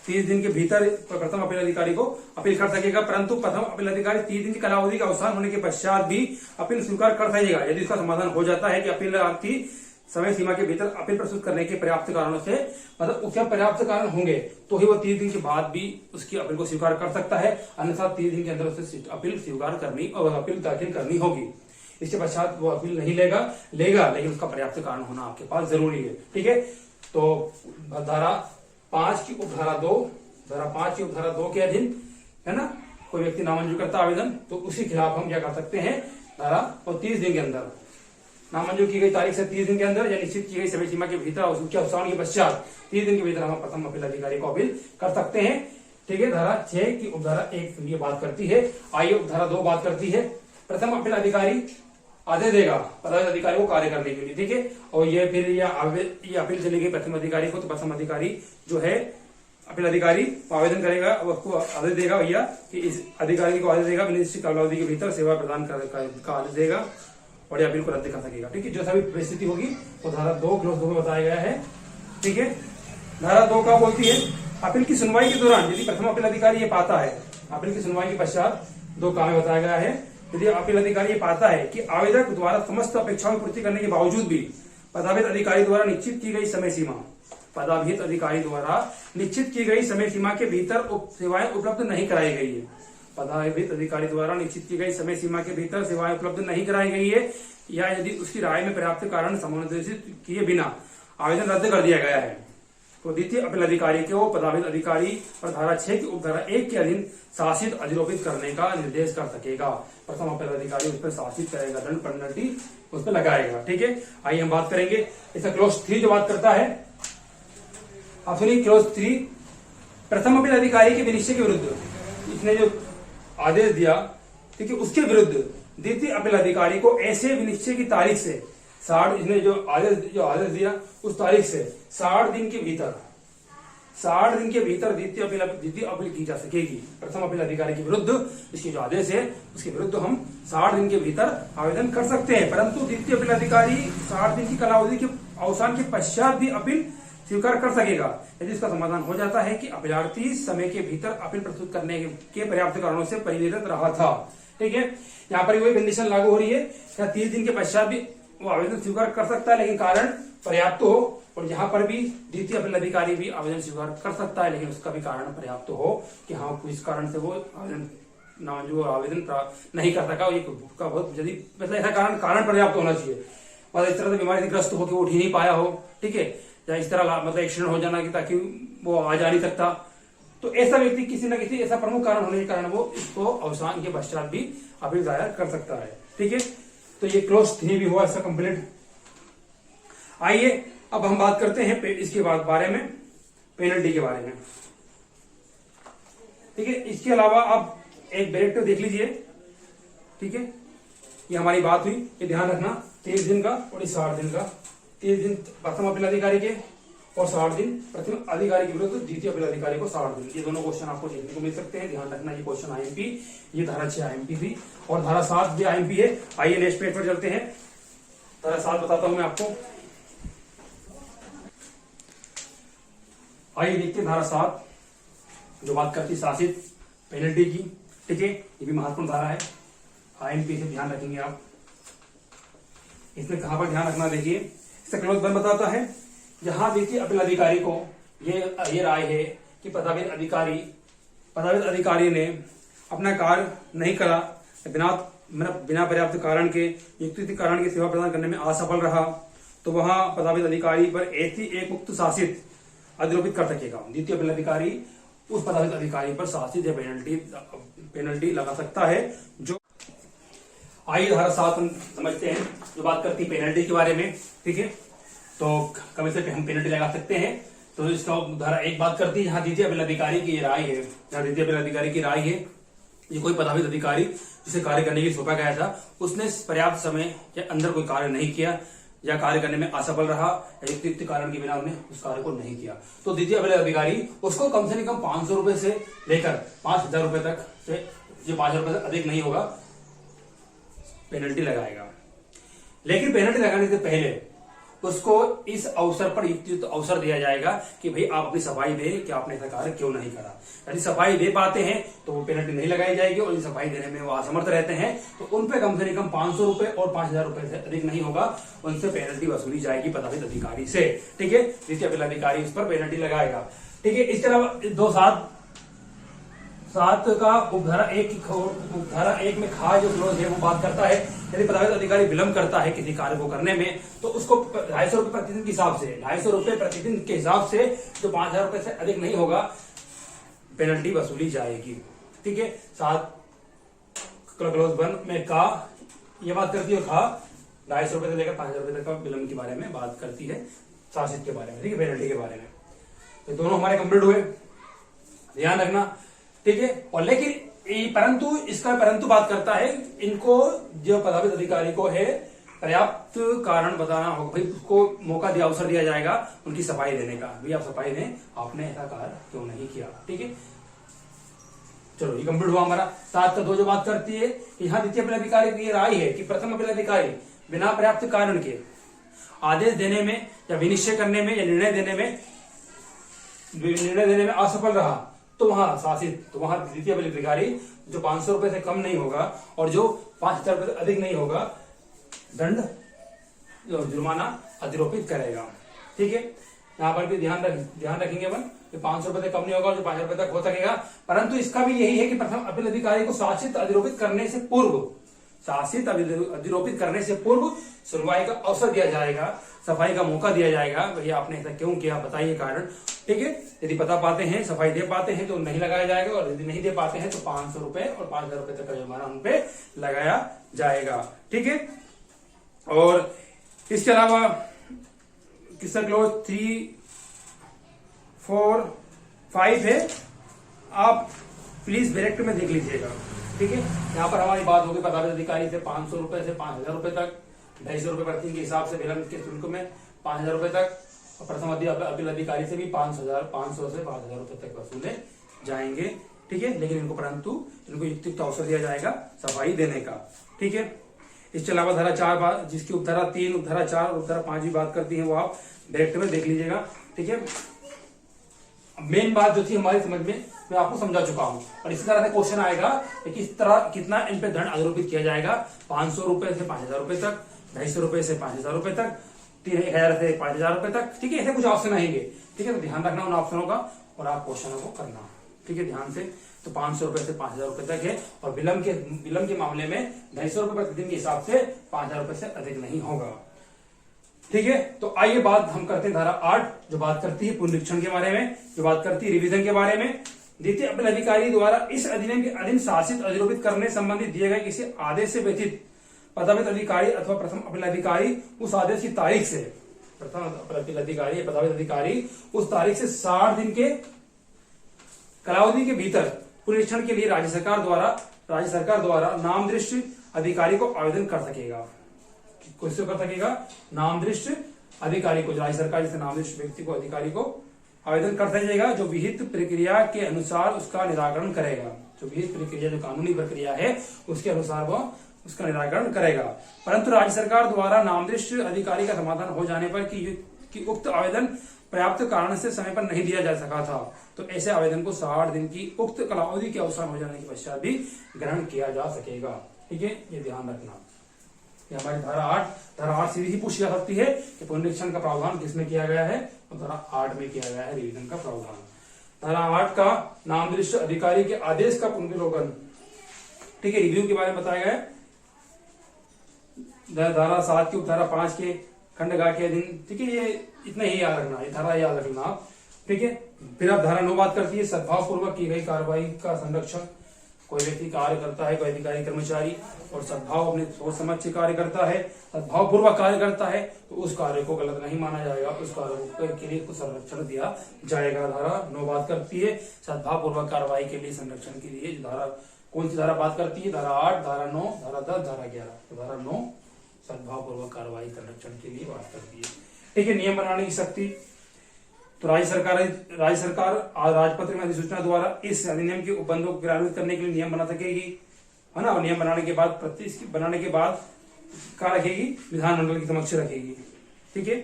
30 दिन के भीतर प्रथम अपील अधिकारी को अपील कर सकेगा, परंतु प्रथम अपील अधिकारी 30 दिन की कालावधि का अवसान होने के पश्चात भी अपील स्वीकार कर सकेगा यदि उसका समाधान हो जाता है कि अपीलार्थी समय सीमा के भीतर अपील प्रस्तुत करने के पर्याप्त कारणों से, मतलब उसके पर्याप्त कारण होंगे तो ही वो 30 दिन के बाद भी उसकी अपील को स्वीकार कर सकता है, अन्यथा 30 दिन के अंदर उसे अपील स्वीकार करनी और अपील दाखिल करनी होगी। इसके पश्चात वो अपील नहीं लेगा लेकिन उसका पर्याप्त कारण होना आपके पास जरूरी है, ठीक है। तो धारा 5 की उपधारा 2 के अधीन, है ना, कोई व्यक्ति नामंजूर करता आवेदन तो उसी खिलाफ हम क्या कर सकते हैं, धारा और 30 दिन के अंदर नामंजूर की गई तारीख से 30 दिन के अंदर या निश्चित की गई समय सीमा के भीतर उसके अवसान के पश्चात 30 दिन के भीतर हम प्रथम अपील अधिकारी को अपील कर सकते हैं, ठीक है। धारा 6 की उपधारा 1 ये बात करती है। आइए उपधारा 2 बात करती है, प्रथम अपील अधिकारी आदेश देगा पदाधिकारी अधिकारी को कार्य करने के लिए, ठीक है। और ये फिर ये अपील चली गई प्रथम अधिकारी को, तो प्रथम अधिकारी जो है अपील अधिकारी आवेदन करेगा, उसको आदेश देगा भैया कि इस अधिकारी को आदेश देगा निश्चित कालावधि के भीतर सेवा प्रदान का आदेश देगा और अपील को रद्द कर सकेगा, ठीक है। जो सभी परिस्थिति होगी वो धारा 2 क्लॉज 2 में बताया गया है, ठीक है। धारा 2 का बोलती है अपील की सुनवाई के दौरान यदि प्रथम अपील अधिकारी ये पाता है, अपील की सुनवाई के पश्चात 2 काम बताया गया है, यदि अपील अधिकारी ये पाता है कि आवेदक द्वारा समस्त अपेक्षाओं की पूर्ति करने के बावजूद भी पदाभित अधिकारी द्वारा निश्चित की गई समय सीमा, पदाभित अधिकारी द्वारा निश्चित की गई समय सीमा के भीतर सेवाएं उपलब्ध नहीं कराई गई है, पदाभित अधिकारी द्वारा निश्चित की गई समय सीमा के भीतर सेवाएं उपलब्ध नहीं कराई गई है, या यदि उसकी राय में पर्याप्त कारण समुपदेशित किए बिना आवेदन रद्द कर दिया गया है, तो द्वितीय अपील अधिकारी को पदाभित अधिकारी और धारा 6 की उपधारा 1 के अधीन शासित अधिरोपित करने का निर्देश कर सकेगा। प्रथम अपील अधिकारी उस पर शासित करेगा, दंड पेनल्टी उस पर लगाएगा, ठीक है। आइए हम बात करेंगे इसका क्लोज 3 जो बात करता है। आप सुनिए क्लोज 3, प्रथम अपील अधिकारी के विनिश्चय के विरुद्ध इसने जो आदेश दिया, ठीक है, उसके विरुद्ध द्वितीय अपील अधिकारी को ऐसे विनिश्चय की तारीख से 60, इसने जो आदेश दिया उस तारीख से 60 दिन के भीतर द्वितीय अपील की जा सकेगी। प्रथम अपील अधिकारी के विरुद्ध इसके जो आदेश है उसके विरुद्ध हम 60 दिन के भीतर आवेदन कर सकते हैं, परंतु द्वितीय अपील अधिकारी 60 दिन की कालावधि के अवसान के पश्चात भी अपील स्वीकार कर सकेगा यदि इसका समाधान हो जाता है कि अपीलार्थी समय के भीतर अपील प्रस्तुत करने के पर्याप्त कारणों से परिनिरत रहा था, ठीक है। यहाँ पर वही कंडीशन लागू हो रही है, क्या 30 दिन के पश्चात भी वो आवेदन स्वीकार कर सकता है लेकिन कारण पर्याप्त हो, और यहाँ पर भी द्वितीय अपील अधिकारी भी आवेदन स्वीकार कर सकता है लेकिन उसका भी कारण पर्याप्त हो कि हाँ किस कारण से वो आवेदन नहीं कर सका, बहुत जल्दी, मतलब ऐसा कारण पर्याप्त होना चाहिए, मतलब इस तरह से बीमारी से ग्रस्त हो कि वो उठ ही नहीं पाया हो, ठीक है, या इस तरह मतलब एक्सीडेंट हो जाना कि ताकि वो आ जा नहीं सकता, तो ऐसा व्यक्ति किसी न किसी ऐसा प्रमुख कारण होने के कारण वो इसको अवसान के पश्चात भी अपील दायर कर सकता है, ठीक है। तो ये क्लोज 3 भी हुआ इसका कंप्लीट। आइए अब हम बात करते हैं इसके बारे में, पेनल्टी के बारे में, ठीक है। इसके अलावा आप एक डायरेक्टिव देख लीजिए, ठीक है, ये हमारी बात हुई, ये ध्यान रखना 30 दिन का और 60 दिन का, 30 दिन प्रथम अपील अधिकारी के और 60 दिन प्रथम अधिकारी के विरुद्ध द्वितीय अपील अधिकारी को 60 दिन, ये दोनों क्वेश्चन आपको देखने को मिल सकते हैं, ध्यान रखना। ये क्वेश्चन आईएमपी, ये धारा 6 आईएमपी थी और धारा 7 भी आईएमपी है। आइए नेक्स्ट पेज पर चलते हैं, धारा 7 बताता हूं मैं आपको। आइए देखते हैं धारा 7 जो बात करती है शासित पेनल्टी की, ठीक है, ये भी महत्वपूर्ण धारा है, आईएमपी से ध्यान रखेंगे आप। इसमें कहां पर ध्यान रखना, देखिए इसका क्लोज 1 बताता है, जहां द्वितीय अपील अधिकारी को ये राय है कि पदाभित अधिकारी ने अपना कार्य नहीं करा, बिना पर्याप्त कारण के युक्तियुक्त कारण की सेवा प्रदान करने में असफल रहा, तो वहां पदाभित अधिकारी पर ऐसी एक मुक्त शासित अधिरोपित कर सकेगा। द्वितीय अपील अधिकारी उस पदाभित अधिकारी पर शासित या पेनल्टी लगा सकता है। जो आइए धारा 7 समझते हैं जो बात करती है पेनल्टी के बारे में, ठीक है। तो कम से हम पेनल्टी लगा सकते हैं, तो इसका धारा 1 बात करती है, जहां द्वितीय अपील अधिकारी की राय है, जहां द्वितीय अपील अधिकारी की राय है ये कोई पदावित अधिकारी जिसे कार्य करने के लिए सौंपा गया था उसने पर्याप्त समय के अंदर कोई कार्य नहीं किया या कार्य करने में असफल रहा या युक्तियुक्त कारण के बिना उसने उस कार्य को नहीं किया, तो द्वितीय अपील अधिकारी उसको कम से कम 500 रुपए से लेकर 5000 रुपए तक से, जो 5000 रुपए से अधिक नहीं होगा, पेनल्टी लगाएगा। लेकिन पेनल्टी लगाने से पहले उसको इस अवसर पर युक्त अवसर दिया जाएगा कि भाई आप अपनी सफाई दे कि आपने ऐसा कार्य क्यों नहीं करा। यदि सफाई दे पाते हैं तो वो पेनल्टी नहीं लगाई जाएगी, और यदि सफाई देने में वो असमर्थ रहते हैं तो उन पे कम से कम 500 रुपए और 5000 रुपए से अधिक नहीं होगा, उनसे पेनल्टी वसूली जाएगी पदावित अधिकारी से। ठीक है, जिसके अपील अधिकारी उस पर पेनल्टी लगाएगा। ठीक है, इसके अलावा 2-7 का उपधारा 1 में खा जो क्लोज है वो बात करता है, यदि पदावित अधिकारी विलंब करता है किसी कार्य को करने में तो उसको 250 रुपए प्रतिदिन के हिसाब से 250 रुपए प्रतिदिन के हिसाब से जो 5000 रुपए से अधिक नहीं होगा पेनल्टी वसूली जाएगी। ठीक है, 7 क्लोज 1 में का ये बात करती है, खा 250 रुपए से लेकर 5000 रुपए तक का विलंब के बारे में बात करती है, शासित के बारे में। ठीक है, पेनल्टी के बारे में। तो दोनों हमारे कंप्लीट हुए, ध्यान रखना। ठीक है, और लेकिन परंतु बात करता है इनको जो पदावित अधिकारी को है पर्याप्त कारण बताना होगा, भाई उसको मौका दिया, अवसर दिया जाएगा उनकी सफाई देने का, भाई आप सफाई दें, आपने ऐसा कार्य क्यों नहीं किया। ठीक है, चलो ये कंप्लीट हुआ हमारा। 7 का 2 जो बात करती है कि यहाँ द्वितीय अपील अधिकारी की राय है कि प्रथम अपील अधिकारी बिना पर्याप्त कारण के आदेश देने में या विनिश्चय करने में या निर्णय देने में असफल रहा तो वहां द्वितीय अपील अधिकारी जो 500 रुपए से कम नहीं होगा और जो 5000 रुपए से अधिक नहीं होगा, दंड जुर्माना अधिरोपित करेगा। ठीक है, यहाँ पर भी ध्यान रखेंगे अपन, 500 रुपए से कम नहीं होगा और जो 5000 रुपए तक हो सकेगा। परंतु इसका भी यही है कि प्रथम अपील अधिकारी को शासित अधिरोपित करने से पूर्व सुनवाई का अवसर दिया जाएगा, सफाई का मौका दिया जाएगा, भैया आपने ऐसा क्यों किया, बताइए कारण। ठीक है, यदि बता पाते हैं, सफाई दे पाते हैं तो नहीं लगाया जाएगा, और यदि नहीं दे पाते हैं तो 500 रुपए और 5000 रुपए तक का जुर्माना उन पे लगाया जाएगा। ठीक है, और इसके अलावा किसका क्लोज 3, 4, 5 है, आप प्लीज डायरेक्ट में देख लीजिएगा। ठीक है, यहाँ पर हमारी बात होगी पदावित अधिकारी से 500 रुपए से 5000 रुपए तक, 250 रुपए प्रतिदिन के हिसाब से विलंब के शुल्क में 5000 रुपए तक, और प्रथम अपील अधिकारी से भी 500 से 5000 रुपए तक वसूले जाएंगे। ठीक है, लेकिन इनको युक्त अवसर दिया जाएगा सफाई देने का। ठीक है, इसके अलावा धारा 4 जिसकी उपधारा 3, उपधारा 4 और उपधारा 5 भी बात करती है, वो आप डायरेक्ट में देख लीजिएगा। ठीक है, मेन बात जो थी हमारी समझ में मैं आपको समझा चुका हूं, और इसी तरह से क्वेश्चन आएगा कि किस तरह कितना इन पे दंड आरोपित किया जाएगा, 500 रुपए से 5000 रुपए तक, 250 रुपए से 5000 रुपए तक, 1000 से 5000 रुपए तक। ठीक है, ऐसे कुछ ऑप्शन आएंगे। ठीक है, तो ध्यान रखना उन ऑप्शनों का और आप क्वेश्चनों को करना। ठीक है, ध्यान से। तो 500 रुपए से 5000 रुपए तक है, और विलंब के मामले में 250 रुपए प्रतिदिन के हिसाब से 5000 रुपए से अधिक नहीं होगा। ठीक है, तो आइए बात हम करते हैं धारा 8 जो बात करती है पुनरीक्षण के बारे में, जो बात करती है रिवीजन के बारे में। द्वितीय अपील अधिकारी द्वारा इस अधिनियम के अधीन शासित अधिरोपित करने संबंधित दिए गए किसी आदेश से व्यतीत पदावित अधिकारी अथवा प्रथम अपील अधिकारी उस आदेश की तारीख से, प्रथम अपील अधिकारी पदावित अधिकारी उस तारीख से 60 दिन के कालावधि के भीतर पुनरीक्षण के लिए राज्य सरकार द्वारा नामदृष्ट अधिकारी को आवेदन कर सकेगा। किससे कर सकेगा? नामदृष्ट अधिकारी को, राज्य सरकार जैसे नामदृष्ट व्यक्ति को, अधिकारी को आवेदन कर सकेगा, जो विहित प्रक्रिया के अनुसार उसका निराकरण करेगा। जो विहित प्रक्रिया, जो कानूनी प्रक्रिया है उसके अनुसार वह उसका निराकरण करेगा। परंतु राज्य सरकार द्वारा नामदृष्ट अधिकारी का समाधान हो जाने पर कि उक्त आवेदन पर्याप्त कारण से समय पर नहीं दिया जा सका था, तो ऐसे आवेदन को 60 दिन की उक्त कालावधि के अवसान हो जाने के पश्चात भी ग्रहण किया जा सकेगा। ठीक है, ये ध्यान रखना। ये हमारी धारा 8 सीधी ही पूछी जा सकती है कि पुनरीक्षण का प्रावधान किसमें किया गया है, तो धारा 8 में किया गया है रिवीजन का प्रावधान। धारा 8 का नामदृष्ट अधिकारी के आदेश का पुनर्विलोकन, ठीक है, रिव्यू के बारे में बताया गया है। धारा 7 की उपधारा 5 के खंडगा के अधीन, ठीक है, ये इतना ही याद रखना, ये धारा याद रखना आप। ठीक है, फिर अब धारा 9 बात करती है सद्भाव पूर्वक की गई कार्रवाई का संरक्षण। कोई व्यक्ति कार्य करता है, कोई अधिकारी कर्मचारी, और सद्भाव अपने सोच समझ से कार्य करता है, सद्भाव पूर्वक कार्य करता है, तो उस कार्य को गलत नहीं माना जाएगा, उस कार्य के लिए कुछ संरक्षण दिया जाएगा। धारा 9 बात करती है सद्भाव पूर्वक कार्रवाई के लिए संरक्षण के लिए। धारा कौन सी धारा बात करती है? धारा 8, धारा 9, धारा 10, धारा 11। तो धारा 9 सद्भावपूर्वक कार्रवाई संरक्षण के लिए बात करती है। ठीक है, नियम बनाने की शक्ति। तो राज्य सरकार राजपत्र में अधिसूचना द्वारा इस अधिनियम के उपबंधों को क्रियान्वित करने के लिए नियम बना सकेगी, है ना। और नियम बनाने के बाद क्या रखेगी? विधानमंडल के समक्ष रखेगी। ठीक है,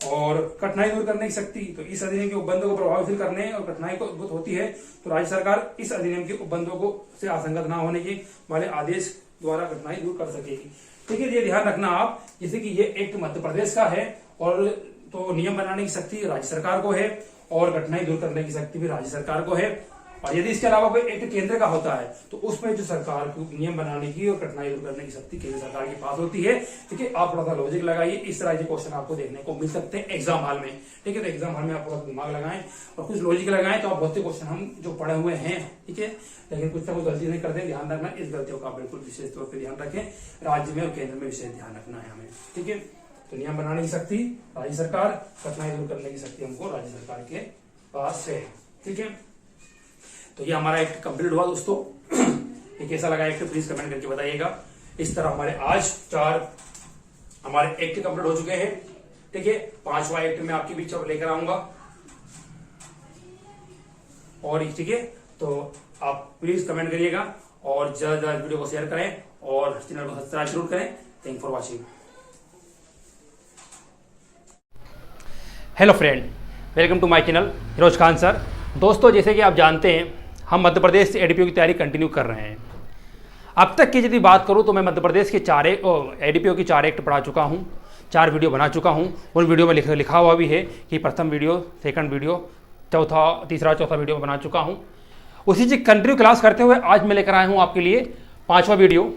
और कठिनाई दूर करने की शक्ति। तो इस अधिनियम के उपबंधों को प्रभावशील करने और कठिनाई को उद्भूत होती है तो राज्य सरकार इस अधिनियम के उपबंधों को से असंगत न होने के वाले आदेश द्वारा कठिनाई दूर कर सकेगी। ठीक है, ये ध्यान रखना आप, जैसे कि ये एक्ट मध्य प्रदेश का है और तो नियम बनाने की शक्ति राज्य सरकार को है और कठिनाई दूर करने की शक्ति भी राज्य सरकार को है। और यदि इसके अलावा कोई एक्ट केंद्र का होता है तो उसमें जो सरकार को नियम बनाने की और कठिनाई दूर करने की शक्ति केंद्र सरकार के पास होती है। ठीक है, आप थोड़ा सा लॉजिक लगाइए, इस तरह के क्वेश्चन आपको देखने को मिल सकते हैं एग्जाम हॉल में। ठीक है, तो एग्जाम हॉल में आप थोड़ा दिमाग लगाएं और कुछ लॉजिक लगाएं तो आप बहुत से क्वेश्चन हम जो पढ़े हुए हैं, ठीक है, लेकिन कुछ ना कुछ गलती नहीं करते, ध्यान रखना। इस गलतियों का बिल्कुल विशेष तौर पर ध्यान रखें, राज्य में और केंद्र में विशेष ध्यान रखना है हमें। ठीक है, तो नियम बनाने की शक्ति राज्य सरकार, कठिनाई दूर करने की शक्ति हमको राज्य सरकार के पास है। ठीक है, तो ये हमारा एक्ट कंप्लीट हुआ दोस्तों। ये कैसा लगा एक्ट प्लीज कमेंट करके बताइएगा। इस तरह हमारे आज 4 हमारे एक्ट कंप्लीट हो चुके हैं। ठीक है, 5वां एक्ट में आपके बीच लेकर आऊंगा और ठीक है, तो आप प्लीज कमेंट करिएगा और ज्यादा से ज्यादा वीडियो को शेयर करें और चैनल को सब्सक्राइब जरूर करें। Thank for watching. Hello friend, welcome to my channel हिरोज खान सर। दोस्तों, जैसे कि आप जानते हैं हम मध्य प्रदेश से एडीपीओ की तैयारी कंटिन्यू कर रहे हैं। अब तक की यदि बात करूं तो मैं मध्य प्रदेश के एडीपीओ की 4 एक्ट पढ़ा चुका हूं, 4 वीडियो बना चुका हूं। उन वीडियो में लिखा हुआ भी है कि प्रथम वीडियो, सेकंड वीडियो, तीसरा चौथा वीडियो बना चुका हूं। उसी चीज कंटिन्यू क्लास करते हुए आज मैं लेकर आया हूँ आपके लिए 5वां वीडियो।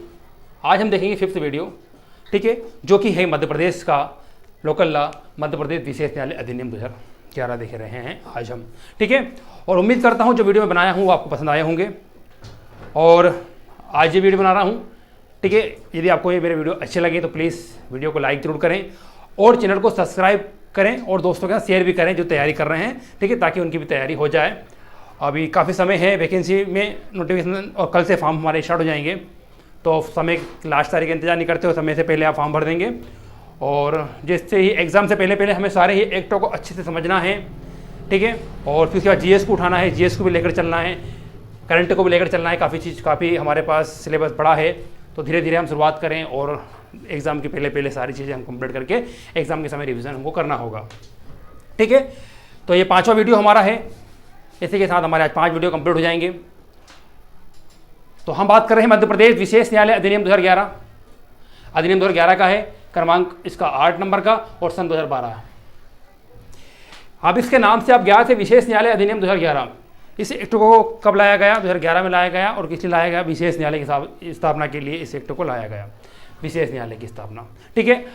आज हम देखेंगे 5th वीडियो, ठीक है, जो कि है मध्य प्रदेश का लोकल लॉ, मध्य प्रदेश विशेष न्यायालय अधिनियम 2011 देख रहे हैं आज हम। ठीक है, और उम्मीद करता हूं जो वीडियो में बनाया हूं वो आपको पसंद आए होंगे और आज ये वीडियो बना रहा हूं। ठीक है, यदि आपको ये मेरे वीडियो अच्छे लगे तो प्लीज़ वीडियो को लाइक जरूर करें और चैनल को सब्सक्राइब करें और दोस्तों के साथ शेयर भी करें जो तैयारी कर रहे हैं। ठीक है, ताकि उनकी भी तैयारी हो जाए। अभी काफ़ी समय है वैकेंसी में, नोटिफिकेशन और कल से फॉर्म हमारे स्टार्ट हो जाएंगे, तो समय लास्ट तारीख का इंतजार नहीं करते हो, समय से पहले आप फॉर्म भर देंगे। और जिससे ही एग्ज़ाम से पहले हमें सारे ही एक्टों को अच्छे से समझना है। ठीक है, और फिर उसके बाद जीएस को उठाना है, जीएस को भी लेकर चलना है, करंट को भी लेकर चलना है। काफ़ी हमारे पास सिलेबस बड़ा है, तो धीरे धीरे हम शुरुआत करें और एग्ज़ाम के पहले सारी चीज़ें हम कंप्लीट करके एग्ज़ाम के समय रिवीजन हमको करना होगा। ठीक है, तो ये 5वां वीडियो हमारा है। इसी के साथ हमारे आज 5 वीडियो कंप्लीट हो जाएंगे। तो हम बात कर रहे हैं मध्य प्रदेश विशेष न्यायालय अधिनियम 2011। अधिनियम 2011 का है, क्रमांक इसका 8 नंबर का और सन 2012। अब इसके नाम से आप ज्ञात है विशेष न्यायालय अधिनियम 2011। इस एक्ट को कब लाया गया? 2011 में लाया गया। और किस लिए लाया गया? विशेष न्यायालय की स्थापना के लिए इस एक्ट को लाया गया, विशेष न्यायालय की स्थापना। ठीक है,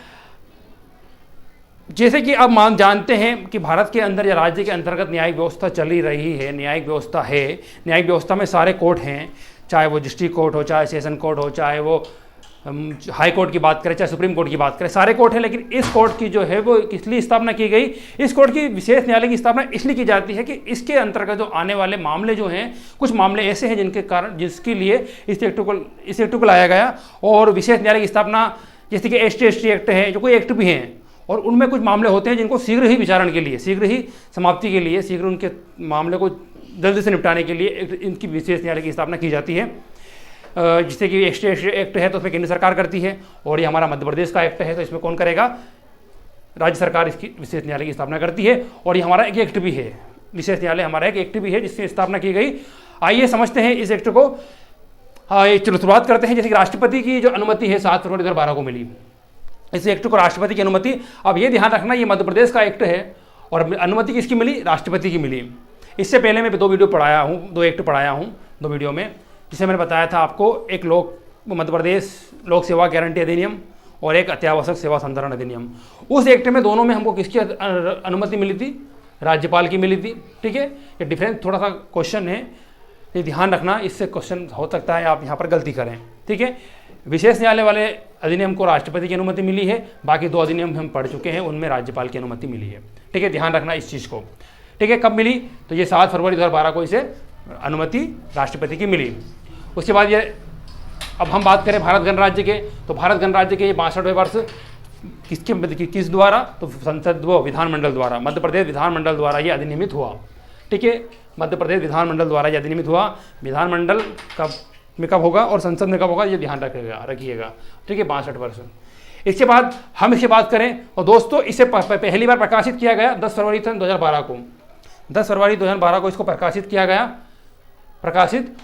जैसे कि आप जानते हैं कि भारत के अंदर या राज्य के अंतर्गत न्यायिक व्यवस्था चली रही है, न्यायिक व्यवस्था है। न्यायिक व्यवस्था में सारे कोर्ट हैं, चाहे वो डिस्ट्रिक्ट कोर्ट हो, चाहे सेशन कोर्ट हो, चाहे वो हाई कोर्ट की बात करें, चाहे सुप्रीम कोर्ट की बात करें, सारे कोर्ट हैं। लेकिन इस कोर्ट की जो है वो किस लिए स्थापना की गई? इस कोर्ट की विशेष न्यायालय की स्थापना इसलिए की जाती है कि इसके अंतर्गत जो आने वाले मामले जो हैं, कुछ मामले ऐसे हैं जिसके लिए इस एक्ट को लाया गया। और विशेष न्यायालय की स्थापना, जैसे कि एसटी एक्ट है, जो कोई एक्ट भी हैं, और उनमें कुछ मामले होते हैं जिनको शीघ्र ही विचारण के लिए, शीघ्र ही समाप्ति के लिए, शीघ्र उनके मामले को जल्दी से निपटाने के लिए इनकी विशेष न्यायालय की स्थापना की जाती है। जिससे कि एसटी एक्ट है तो उसमें केंद्र सरकार करती है, और ये हमारा मध्य प्रदेश का एक्ट है तो इसमें कौन करेगा? राज्य सरकार इसकी विशेष न्यायालय की स्थापना करती है। और ये हमारा एक एक्ट भी है, विशेष न्यायालय हमारा एक एक्ट भी है जिसकी स्थापना की गई। आइए समझते हैं इस एक्ट को। चलो शुरुआत करते हैं। जैसे कि राष्ट्रपति की जो अनुमति है 7 फरवरी 2012 को मिली, इस एक्ट को राष्ट्रपति की अनुमति। अब ये ध्यान रखना, ये मध्य प्रदेश का एक्ट है और अनुमति किसकी मिली? राष्ट्रपति की मिली। इससे पहले मैं 2 वीडियो पढ़ाया हूँ, 2 एक्ट पढ़ाया हूँ 2 वीडियो में, जिसे मैंने बताया था आपको, एक मध्य प्रदेश लोक सेवा गारंटी अधिनियम और एक अत्यावश्यक सेवा संधारण अधिनियम। उस एक्ट में दोनों में हमको किसकी अनुमति मिली थी? राज्यपाल की मिली थी। ठीक है, ये डिफरेंस थोड़ा सा क्वेश्चन है, ये ध्यान रखना, इससे क्वेश्चन हो सकता है आप यहाँ पर गलती करें। ठीक है, विशेष न्यायालय वाले अधिनियम को राष्ट्रपति की अनुमति मिली है, बाकी 2 अधिनियम हम पढ़ चुके हैं, उनमें राज्यपाल की अनुमति मिली है। ठीक है, ध्यान रखना इस चीज़ को। ठीक है, कब मिली? तो ये 7 फरवरी 2012 को इसे अनुमति राष्ट्रपति की मिली। उसके बाद ये अब हम बात करें भारत गणराज्य के, तो भारत गणराज्य के 62वें वर्ष किस द्वारा, तो संसद व विधानमंडल द्वारा, मध्य प्रदेश विधानमंडल द्वारा ये अधिनियमित हुआ। ठीक है, मध्य प्रदेश विधानमंडल द्वारा ये अधिनियमित हुआ। विधानमंडल कब होगा और संसद में कब होगा, ये ध्यान रखिएगा। ठीक है, 62 वर्ष। इसके बाद हम इसकी बात करें, और दोस्तों इसे पहली बार प्रकाशित किया गया 10 फरवरी 2012 को। 10 फरवरी 2012 को इसको प्रकाशित किया गया,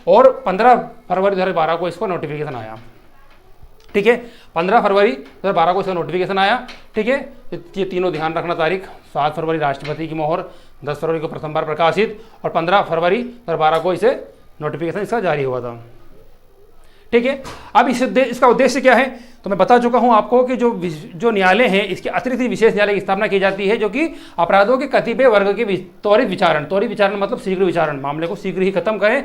और 15 फरवरी 2012 को इसको नोटिफिकेशन आया। ठीक है, 15 फरवरी 2012 को इसका नोटिफिकेशन आया। ठीक है, ये तीनों ध्यान रखना तारीख। 7 फरवरी राष्ट्रपति की मोहर, 10 फरवरी को प्रथम बार प्रकाशित, और 15 फरवरी 2012 को इसे नोटिफिकेशन इसका जारी हुआ था। ठीक है, अब इसका उद्देश्य क्या है, तो मैं बता चुका हूं आपको कि जो न्यायालय हैं, इसके अतिरिक्त विशेष न्यायालय की स्थापना की जाती है, जो कि अपराधों के कतिपय वर्ग के त्वरित विचारण मतलब शीघ्र विचारण, मामले को शीघ्र ही खत्म करें,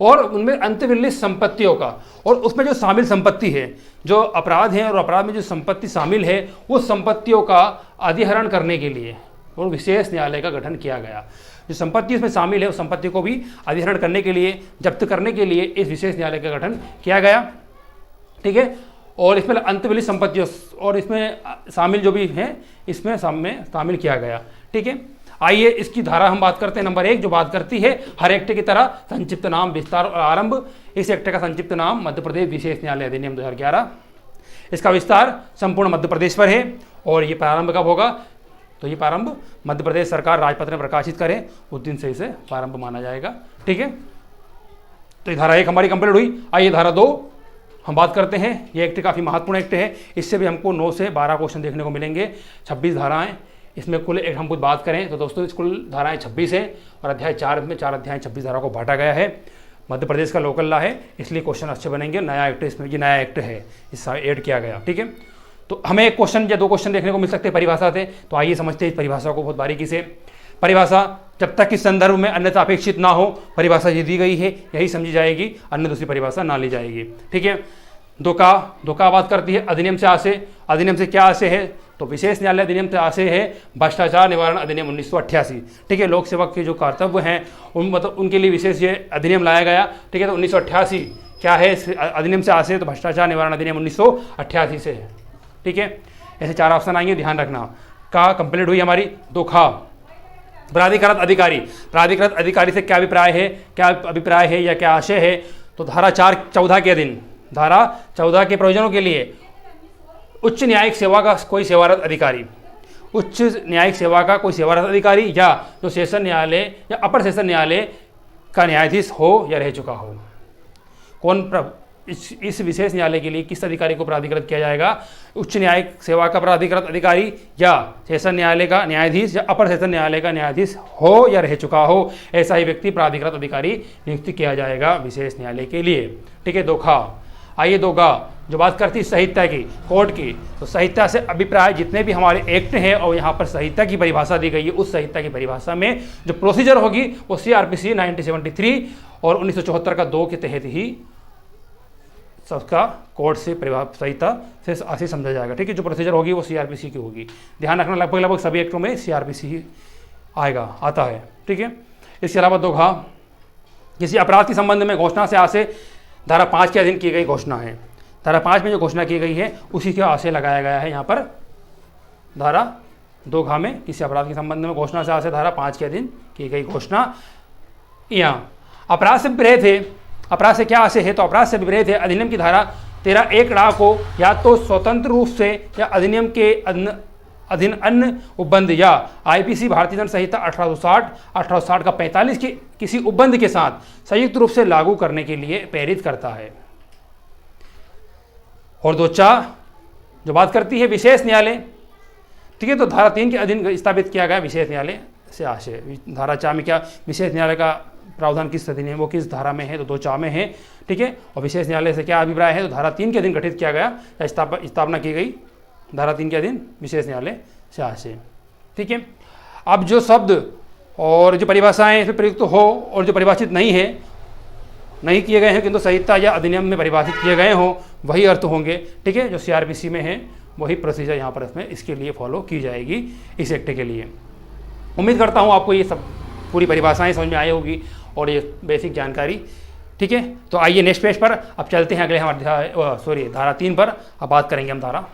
और उनमें अंतर्विलित संपत्तियों का, और उसमें जो शामिल संपत्ति है, जो अपराध है और अपराध में जो संपत्ति शामिल है, उस संपत्तियों का अधिहरण करने के लिए और विशेष न्यायालय का गठन किया गया। जो संपत्ति इसमें शामिल है उस संपत्ति को भी अधिहरण करने के लिए, जब्त करने के लिए इस विशेष न्यायालय का गठन किया गया। ठीक है, और इसमें अंतर्विलित संपत्तियों और इसमें शामिल जो भी हैं, इसमें शामिल किया गया। ठीक है, आइए इसकी धारा हम बात करते हैं। नंबर 1 जो बात करती है हर एक्ट की तरह संक्षिप्त नाम, विस्तार और आरंभ। इस एक्ट का संक्षिप्त नाम मध्य प्रदेश विशेष न्यायालय अधिनियम 2011। इसका विस्तार संपूर्ण मध्य प्रदेश पर है, और ये प्रारंभ कब होगा, तो ये प्रारंभ मध्य प्रदेश सरकार राजपत्र में प्रकाशित करे उस दिन से इसे प्रारंभ माना जाएगा। ठीक है, तो ये धारा 1 हमारी कंप्लीट हुई। आइए धारा 2 हम बात करते हैं। ये एक्ट काफ़ी महत्वपूर्ण एक्ट है, इससे भी हमको 9 से 12 क्वेश्चन देखने को मिलेंगे। 26 धाराएं इसमें कुल एक हम कुछ बात करें तो दोस्तों कुल धाराएं 26 हैं, और अध्याय 4 में 4 अध्याय 26 धारा को बांटा गया है। मध्य प्रदेश का लोकल लॉ है, इसलिए क्वेश्चन अच्छे बनेंगे। नया एक्ट इसमें, ये नया एक्ट है, इससे ऐड किया गया। ठीक है, तो हमें एक क्वेश्चन या 2 क्वेश्चन देखने को मिल सकते हैं परिभाषा से, तो आइए समझते हैं इस परिभाषा को बहुत बारीकी से। परिभाषा जब तक इस संदर्भ में अन्यथा अपेक्षित ना हो, परिभाषा ये दी गई है यही समझी जाएगी, अन्य दूसरी परिभाषा ना ली जाएगी। ठीक है, दो का बात करती है अधिनियम से आशय। अधिनियम से क्या आशय है, तो विशेष न्यायालय अधिनियम से आशय है भ्रष्टाचार निवारण अधिनियम 1988। ठीक है, लोक सेवक के जो कर्तव्य हैं मतलब उनके लिए विशेष ये अधिनियम लाया गया। ठीक है, तो 1988 क्या है अधिनियम से आशय, तो भ्रष्टाचार निवारण अधिनियम 1988 से है। ठीक है, ऐसे 4 ऑप्शन आएंगे, ध्यान रखना। का कंप्लीट हुई हमारी। 2 प्राधिकृत अधिकारी। प्राधिकृत अधिकारी से क्या अभिप्राय है या क्या आशय है, तो धारा 414 के अधीन, धारा 14 के प्रयोजनों के लिए उच्च न्यायिक सेवा का कोई सेवारत अधिकारी, उच्च न्यायिक सेवा का कोई सेवारत अधिकारी, या जो सेशन न्यायालय या अपर सेशन न्यायालय का न्यायाधीश हो या रह चुका हो। इस विशेष न्यायालय के लिए किस अधिकारी को प्राधिकृत किया जाएगा, उच्च न्यायिक सेवा का प्राधिकृत अधिकारी, या सेशन न्यायालय का न्यायाधीश, या अपर सेशन न्यायालय का न्यायाधीश हो या रह चुका हो, ऐसा ही व्यक्ति प्राधिकृत अधिकारी नियुक्त किया जाएगा विशेष न्यायालय के लिए। ठीक है, 2 आइए 2 जो बात करती है संहिता की, कोर्ट की, तो संहिता से अभिप्राय जितने भी हमारे एक्ट हैं और यहाँ पर संहिता की परिभाषा दी गई है, उस संहिता की परिभाषा में जो प्रोसीजर होगी वो CRPC 1973 और 1974 का 2 के तहत ही सबका कोर्ट से संहिता से ऐसे समझा जाएगा। ठीक है, जो प्रोसीजर होगी वो CRPC की होगी। ध्यान रखना, लगभग सभी एक्टों में CRPC ही आता है। ठीक है, इसके अलावा 2 किसी अपराध के संबंध में घोषणा से आशय धारा 5 के अधीन की गई घोषणा है। धारा 5 में जो घोषणा की गई है उसी के आशय लगाया गया है यहाँ पर। धारा 2 में किसी अपराध के संबंध में घोषणा से आशय धारा 5 के अधीन की गई घोषणा। यहाँ अपराध से विपरीत है, अपराध से क्या आशय है, तो अपराध से विपरीत है अधिनियम की धारा 13(1) को या तो स्वतंत्र रूप से या अधिनियम के अधीन अन्य उपबंध या IPC भारतीय दंड संहिता 1860 का 45 के किसी उपबंध के साथ संयुक्त रूप से लागू करने के लिए प्रेरित करता है। और 2 जो बात करती है विशेष न्यायालय। ठीक है, तो धारा 3 के अधीन स्थापित किया गया विशेष न्यायालय से आशय। धारा 4 में क्या विशेष न्यायालय का प्रावधान किस अधिनियम वो किस धारा में है, तो 2 में है। ठीक है, और विशेष न्यायालय से क्या अभिप्राय है, तो धारा 3 के अधीन गठित किया गया या स्थापना की गई धारा 3 के अधीन विशेष न्यायालय से आशय। ठीक है, अब जो शब्द और जो परिभाषाएं इसमें प्रयुक्त हो और जो परिभाषित नहीं किए गए हैं किंतु संहिता या अधिनियम में परिभाषित किए गए हों वही अर्थ होंगे। ठीक है, जो CRPC में है वही प्रोसीजर यहाँ पर इसमें इसके लिए फॉलो की जाएगी इस एक्ट के लिए। उम्मीद करता हूँ आपको ये सब पूरी परिभाषाएं समझ में आई होगी और ये बेसिक जानकारी ठीक है। तो आइए नेक्स्ट पेज पर अब चलते हैं, अगले हमारे धारा 3 पर अब बात करेंगे हम धारा